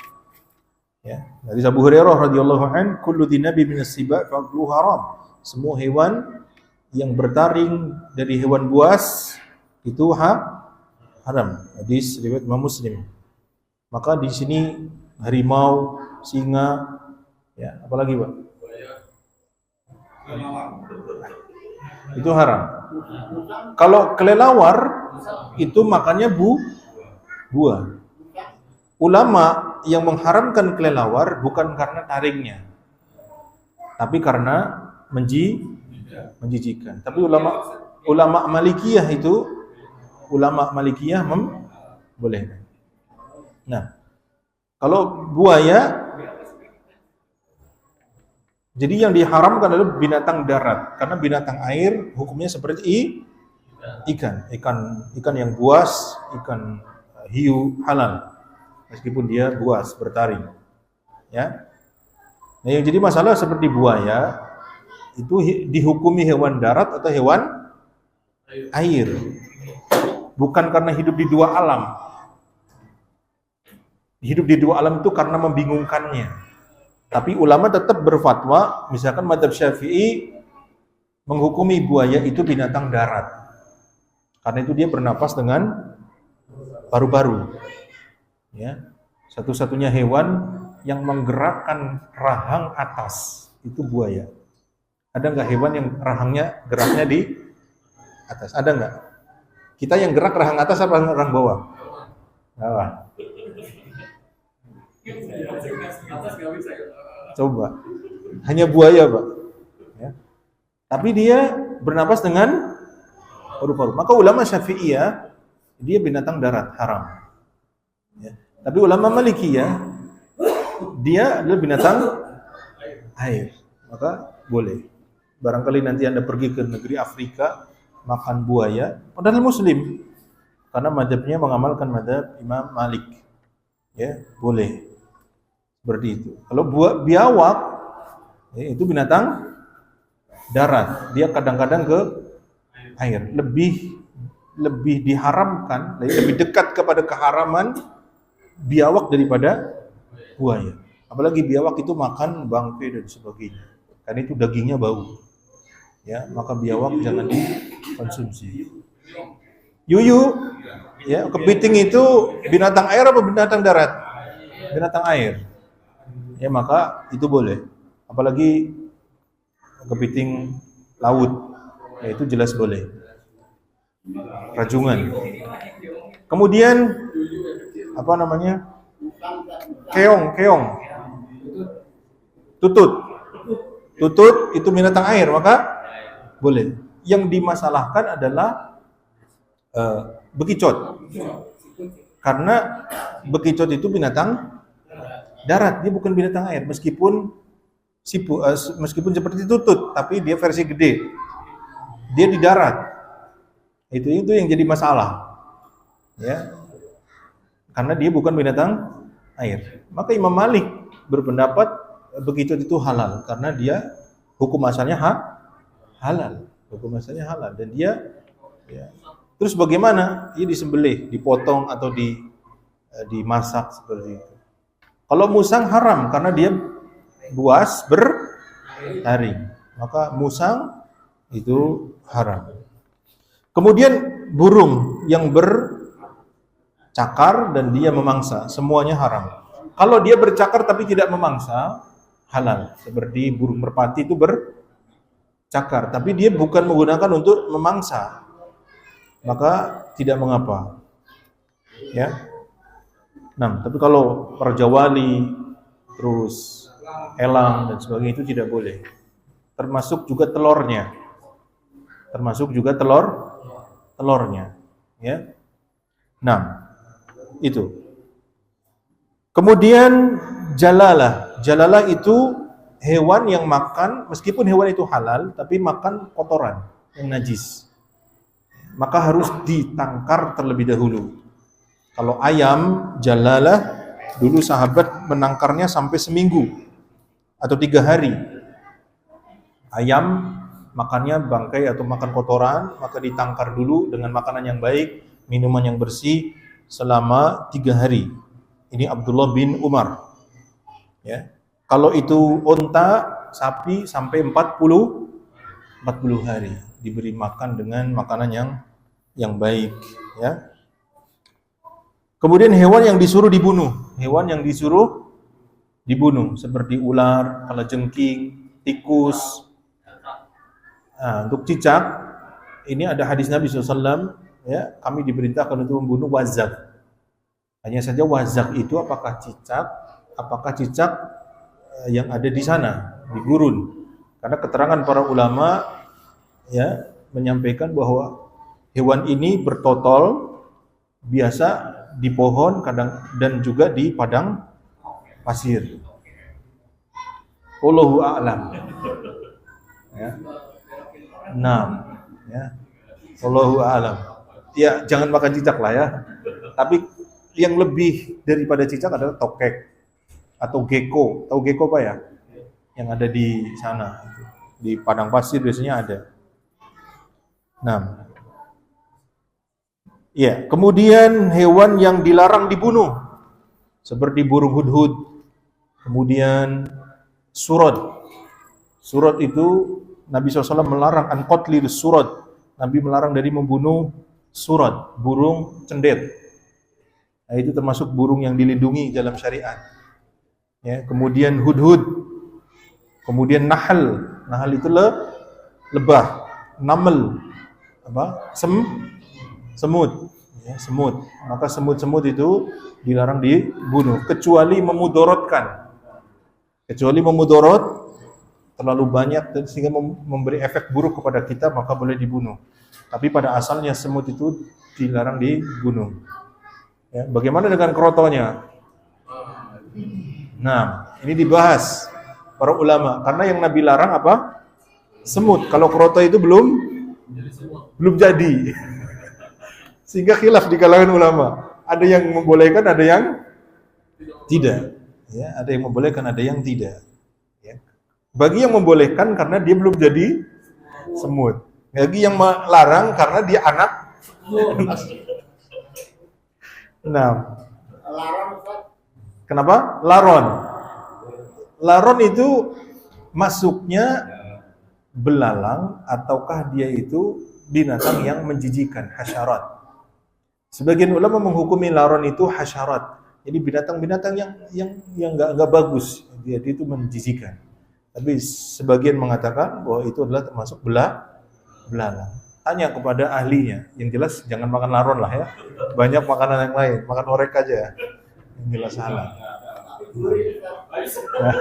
Ya, dari Abu Hurairah radhiyallahu an, kullu dzinabi minas siba' fa'akluhu haram. Semua hewan yang bertaring dari hewan buas itu haram. Hadis riwayat Imam Muslim. Maka di sini harimau, singa, ya, apalagi Pak? Itu haram. Kalau kelelawar itu makannya buah. Ulama yang mengharamkan kelelawar bukan karena taringnya, tapi karena menjijikan. Tapi ulama Malikiyah itu boleh. Nah, kalau buaya, jadi yang diharamkan adalah binatang darat, karena binatang air hukumnya seperti ikan yang buas, ikan hiu halal, meskipun dia buas bertaring. Ya. Nah, yang jadi masalah seperti buaya itu dihukumi hewan darat atau hewan air, bukan karena hidup di dua alam. Hidup di dua alam itu karena membingungkannya. Tapi ulama tetap berfatwa, misalkan mazhab Syafi'i menghukumi buaya itu binatang darat. Karena itu dia bernapas dengan paru-paru. Ya. Satu-satunya hewan yang menggerakkan rahang atas itu buaya. Ada nggak hewan yang rahangnya geraknya di atas? Ada nggak? Kita yang gerak rahang atas apa rahang bawah? Bawah. Coba. Hanya buaya, Pak. Ya. Tapi dia bernapas dengan paru-paru. Maka ulama Syafi'iyah dia binatang darat, haram. Ya. Tapi ulama Malikiyah dia adalah binatang air. Maka boleh. Barangkali nanti Anda pergi ke negeri Afrika makan buaya, padahal muslim. Karena mazhabnya mengamalkan mazhab Imam Malik. Ya, boleh. Seperti itu. Kalau biawak, ya, itu binatang darat. Dia kadang-kadang ke air. Lebih diharamkan, lebih dekat kepada keharaman biawak daripada buaya. Apalagi biawak itu makan bangke dan sebagainya. Karena itu dagingnya bau. Ya, maka biawak jangan dikonsumsi. Yuyu, ya, kepiting itu binatang air apa binatang darat? Binatang air. Ya, maka itu boleh. Apalagi kepiting laut, ya itu jelas boleh. Rajungan. Kemudian apa namanya? Keong. Tutut itu binatang air, maka boleh. Yang dimasalahkan adalah bekicot. Karena bekicot itu binatang darat, dia bukan binatang air, meskipun seperti tutut, tapi dia versi gede. Dia di darat. Itu yang jadi masalah. Ya. Karena dia bukan binatang air. Maka Imam Malik berpendapat bekicot itu halal karena dia hukum asalnya halal. Hukum asalnya halal dan dia ya. Terus bagaimana? Dia disembelih, dipotong atau dimasak seperti itu. Kalau musang haram karena dia buas bertaring, maka musang itu haram. Kemudian burung yang bercakar dan dia memangsa, semuanya haram. Kalau dia bercakar tapi tidak memangsa, halal. Seperti burung merpati itu bercakar, tapi dia bukan menggunakan untuk memangsa, maka tidak mengapa. Ya. Nah, tapi kalau rajawali, terus elang dan sebagainya itu tidak boleh. Termasuk juga telurnya. Telurnya, ya. Nah, itu. Kemudian jalalah. Jalalah itu hewan yang makan, meskipun hewan itu halal, tapi makan kotoran yang najis. Maka harus ditangkar terlebih dahulu. Kalau ayam, jalalah, dulu sahabat menangkarnya sampai seminggu atau 3 hari. Ayam makannya bangkai atau makan kotoran, maka ditangkar dulu dengan makanan yang baik, minuman yang bersih selama 3 hari. Ini Abdullah bin Umar. Ya. Kalau itu unta, sapi sampai 40 hari diberi makan dengan makanan yang baik, ya. Kemudian hewan yang disuruh dibunuh seperti ular, kalajengking, tikus. Nah, untuk cicak ini ada hadis Nabi SAW, ya, kami diperintahkan untuk membunuh wazak. Hanya saja wazak itu apakah cicak yang ada di sana, di gurun. Karena keterangan para ulama, ya, menyampaikan bahwa hewan ini bertotol biasa di pohon kadang dan juga di padang pasir. Wallahu a'lam. Ya. Nah, ya. Wallahu a'lam. Ya, jangan makan cicak lah ya. Tapi yang lebih daripada cicak adalah tokek atau gecko. Tahu gecko Pak ya? Yang ada di sana. Di padang pasir biasanya ada. Nah. Ya, kemudian hewan yang dilarang dibunuh seperti burung hudhud. Kemudian surad. Surad itu Nabi SAW melarang an qatlir surad. Nabi melarang dari membunuh surad, burung cendet. Nah, itu termasuk burung yang dilindungi dalam syariat. Ya, kemudian hudhud. Kemudian nahal. Nahal itu lebah. Namel. Semut. Ya, semut. Maka semut-semut itu dilarang dibunuh kecuali memudorotkan. Kecuali memudorot terlalu banyak dan sehingga memberi efek buruk kepada kita, maka boleh dibunuh. Tapi pada asalnya semut itu dilarang dibunuh. Ya, bagaimana dengan kerotonya? Nah, ini dibahas para ulama karena yang Nabi larang apa? Semut. Kalau keroto itu belum jadi. Sehingga khilaf di kalangan ulama. Ada yang membolehkan, ada yang tidak. Ya, ada yang membolehkan, ada yang tidak. Ya. Bagi yang membolehkan karena dia belum jadi semut. Bagi yang melarang karena dia anak. Nah, kenapa? Laron itu masuknya belalang ataukah dia itu binatang yang menjijikan, hasyarat. Sebagian ulama menghukumi laron itu hasyarat. Jadi binatang-binatang yang enggak bagus, dia itu menjijikan. Tapi sebagian mengatakan bahwa itu adalah termasuk belalang. Tanya kepada ahlinya. Yang jelas jangan makan laron lah ya. Banyak makanan yang lain, makan orek aja. Yang jelas halal. Nah.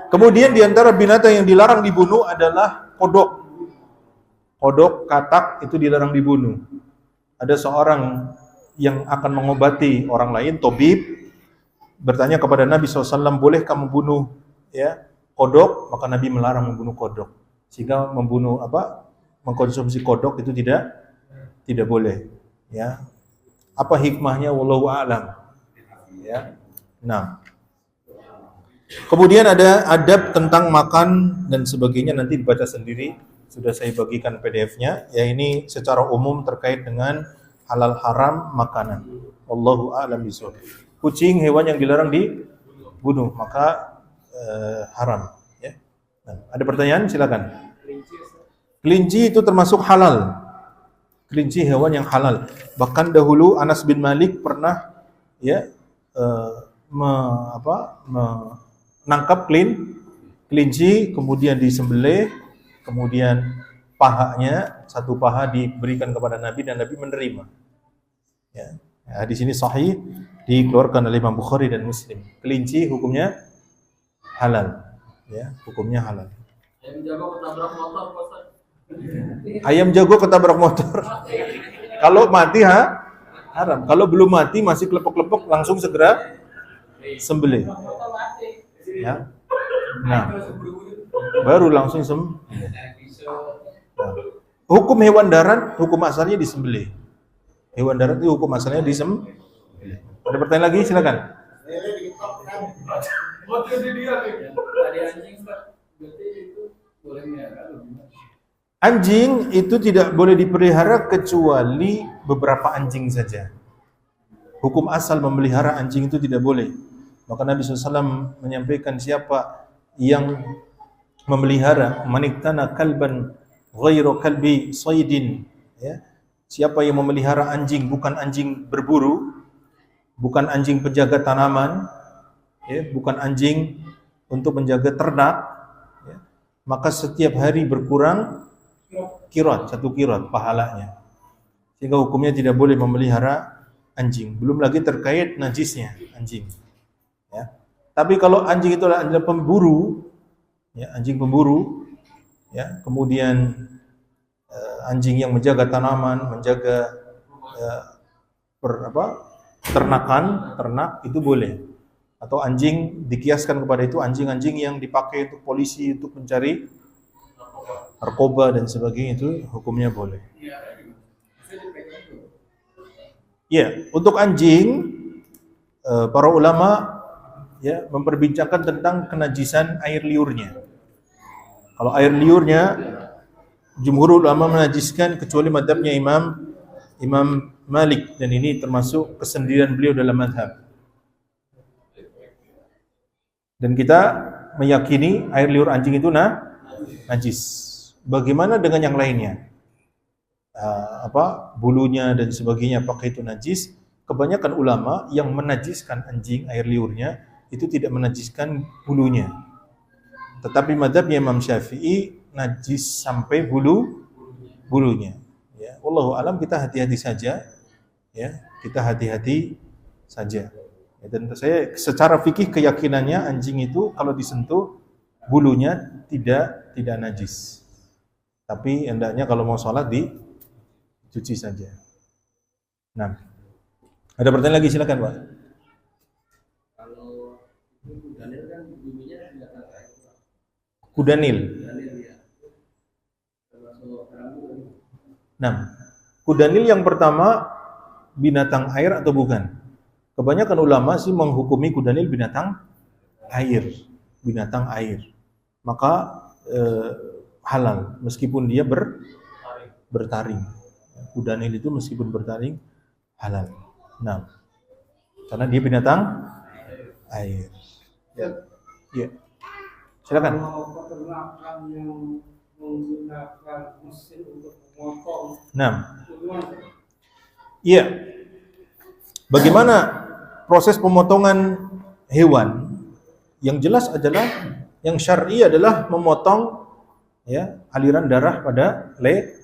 Kemudian di antara binatang yang dilarang dibunuh adalah kodok. Kodok, katak itu dilarang dibunuh. Ada seorang yang akan mengobati orang lain, tabib, bertanya kepada Nabi SAW, bolehkah membunuh ya kodok? Maka Nabi melarang membunuh kodok. Sehingga mengkonsumsi kodok itu tidak boleh. Ya, apa hikmahnya? Wallahu a'lam. Ya, nah. Kemudian ada adab tentang makan dan sebagainya, nanti dibaca sendiri. Sudah saya bagikan PDF-nya. Ya, ini secara umum terkait dengan halal haram makanan. Wallahu a'lam bishawab. Kucing hewan yang dilarang dibunuh, maka haram. Ya. Nah, ada pertanyaan? Silakan. Kelinci itu termasuk halal. Kelinci hewan yang halal. Bahkan dahulu Anas bin Malik pernah menangkap kelinci, kemudian disembelih, kemudian pahanya, satu paha diberikan kepada Nabi dan Nabi menerima. Ya. Hadis ini sahih, dikeluarkan oleh Imam Bukhari dan Muslim. Kelinci hukumnya halal, ya, hukumnya halal. Ayam jago ketabrak motor, Ustaz. Ayam jago ketabrak motor. Kalau mati haram. Kalau belum mati masih klepek-klepek langsung segera sembelih. Ya. Nah, baru langsung sembelih. Nah. Hukum hewan darat, hukum asalnya disembelih. Hewan darat itu hukum asalnya disembelih. Ada pertanyaan lagi? Silakan. Anjing itu tidak boleh dipelihara kecuali beberapa anjing saja. Hukum asal memelihara anjing itu tidak boleh. Maka Nabi SAW menyampaikan siapa yang memelihara maniktana kalban ghairu kalbi saydin, ya. Siapa yang memelihara anjing bukan anjing berburu, bukan anjing penjaga tanaman, ya, bukan anjing untuk menjaga ternak, ya, maka setiap hari berkurang satu kirat pahalanya. Sehingga hukumnya tidak boleh memelihara anjing. Belum lagi terkait najisnya anjing. Ya. Tapi kalau anjing itu adalah pemburu, ya, anjing pemburu, ya, kemudian anjing yang menjaga tanaman, menjaga ternak itu boleh. Atau anjing dikiaskan kepada itu anjing-anjing yang dipakai untuk polisi untuk mencari narkoba dan sebagainya, itu hukumnya boleh. Ya, untuk anjing para ulama ya memperbincangkan tentang kenajisan air liurnya. Kalau air liurnya jumhur ulama menajiskan kecuali mazhabnya Imam Malik, dan ini termasuk kesendirian beliau dalam mazhab. Dan kita meyakini air liur anjing itu najis. Bagaimana dengan yang lainnya? Bulunya dan sebagainya, apakah itu najis? Kebanyakan ulama yang menajiskan anjing air liurnya itu tidak menajiskan bulunya. Tetapi mazhabnya Imam Syafi'i najis sampai bulunya. Ya, wallahu alam, kita hati-hati saja. Ya, kita hati-hati saja. Ya, dan saya secara fikih keyakinannya anjing itu kalau disentuh bulunya tidak najis. Tapi hendaknya kalau mau sholat dicuci saja. Nah, ada pertanyaan lagi, silakan Pak. Kalau kudanil kan bumbunya binatang air. Kudanil. Nah, kudanil yang pertama binatang air atau bukan? Kebanyakan ulama sih menghukumi kudanil binatang air. Maka halal meskipun dia bertaring. Kudanil itu meskipun bertaring halal. Nah, karena dia binatang air. Ya. Silakan. Kalau peternakan yang menggunakan mesin untuk memotong. Nah. Iya. Bagaimana proses pemotongan hewan? Yang jelas adalah yang syar'i adalah memotong ya aliran darah pada leher.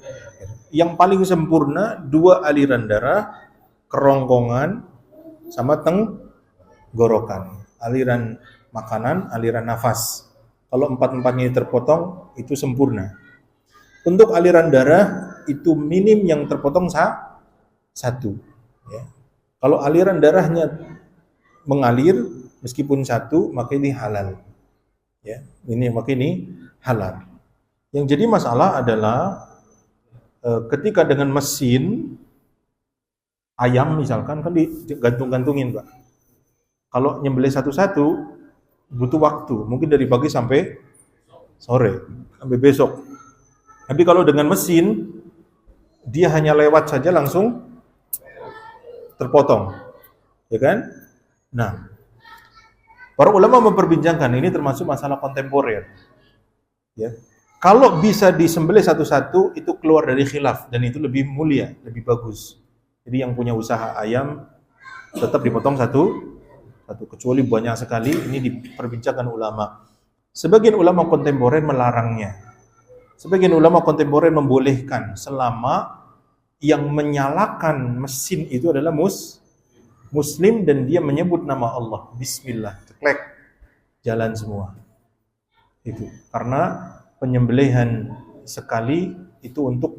Yang paling sempurna 2 aliran darah, kerongkongan sama tenggorokan. Aliran makanan, aliran nafas. Kalau 4-empatnya terpotong itu sempurna. Untuk aliran darah itu minim yang terpotong 1. Ya. Kalau aliran darahnya mengalir meskipun 1, maka ini halal. Ya, maka ini halal. Yang jadi masalah adalah ketika dengan mesin ayam misalkan kan digantung-gantungin, Pak. Kalau nyembelih satu-satu butuh waktu, mungkin dari pagi sampai sore, sampai besok. Tapi kalau dengan mesin dia hanya lewat saja langsung terpotong. Ya kan? Nah, para ulama memperbincangkan ini termasuk masalah kontemporer. Ya. Kalau bisa disembelih satu-satu itu keluar dari khilaf dan itu lebih mulia, lebih bagus. Jadi yang punya usaha ayam tetap dipotong Satu, kecuali banyak sekali ini diperbincangkan ulama. Sebagian ulama kontemporer melarangnya. Sebagian ulama kontemporer membolehkan selama yang menyalakan mesin itu adalah muslim dan dia menyebut nama Allah. Bismillah, ceklek, jalan semua. Itu karena penyembelihan sekali itu untuk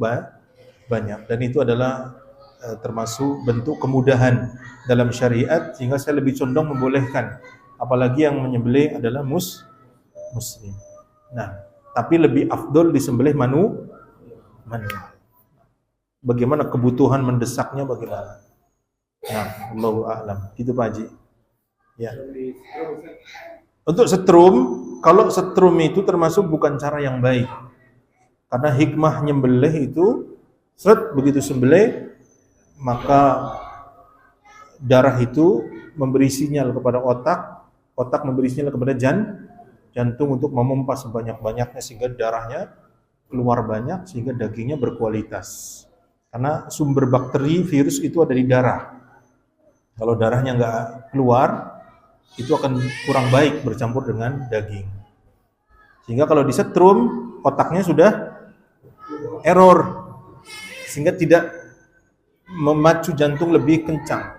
banyak, dan itu adalah termasuk bentuk kemudahan dalam syariat, sehingga saya lebih condong membolehkan, apalagi yang menyembelih adalah muslim. Nah, tapi lebih afdol disembelih manual. Bagaimana kebutuhan mendesaknya bagaimana? Nah, Allahu a'lam. Gitu Pak Haji. Ya. Untuk setrum, kalau setrum itu termasuk bukan cara yang baik. Karena hikmah nyembelih itu begitu sembelih maka darah itu memberi sinyal kepada otak memberi sinyal kepada jantung untuk memompa sebanyak-banyaknya sehingga darahnya keluar banyak sehingga dagingnya berkualitas. Karena sumber bakteri virus itu ada di darah. Kalau darahnya nggak keluar, itu akan kurang baik bercampur dengan daging. Sehingga kalau disetrum, otaknya sudah error, sehingga tidak memacu jantung lebih kencang.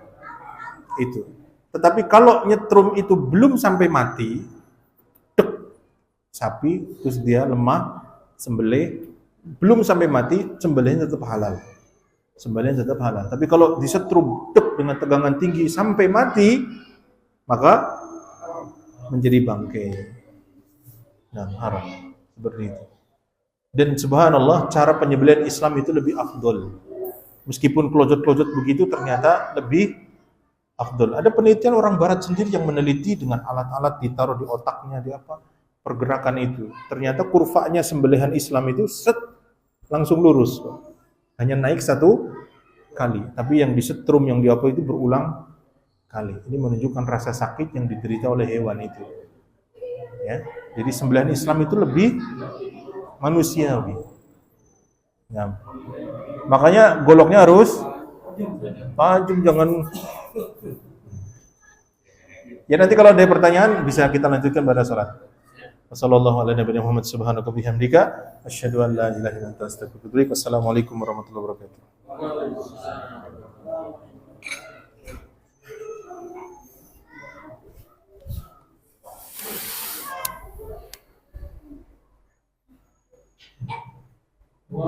Itu. Tetapi kalau nyetrum itu belum sampai mati, sapi terus dia lemah, sembelih belum sampai mati, sembelihnya tetap halal. Sembelihnya tetap halal. Tapi kalau disetrum dengan tegangan tinggi sampai mati, maka menjadi bangkai. Nah, haram. Seperti itu. Dan subhanallah, cara penyembelihan Islam itu lebih afdol. Meskipun kelojot-kelojot begitu ternyata lebih afdol. Ada penelitian orang barat sendiri yang meneliti dengan alat-alat ditaruh di otaknya, di apa, pergerakan itu. Ternyata kurvanya sembelihan Islam itu langsung lurus. Hanya naik satu kali. Tapi yang disetrum, yang di apa itu berulang kali. Ini menunjukkan rasa sakit yang diderita oleh hewan itu. Ya. Jadi sembelihan Islam itu lebih manusiawi. Ya. Makanya goloknya harus tajam, jangan. Ya, nanti kalau ada pertanyaan bisa kita lanjutkan pada salat. Wassalamualaikum warahmatullahi wabarakatuh. Wa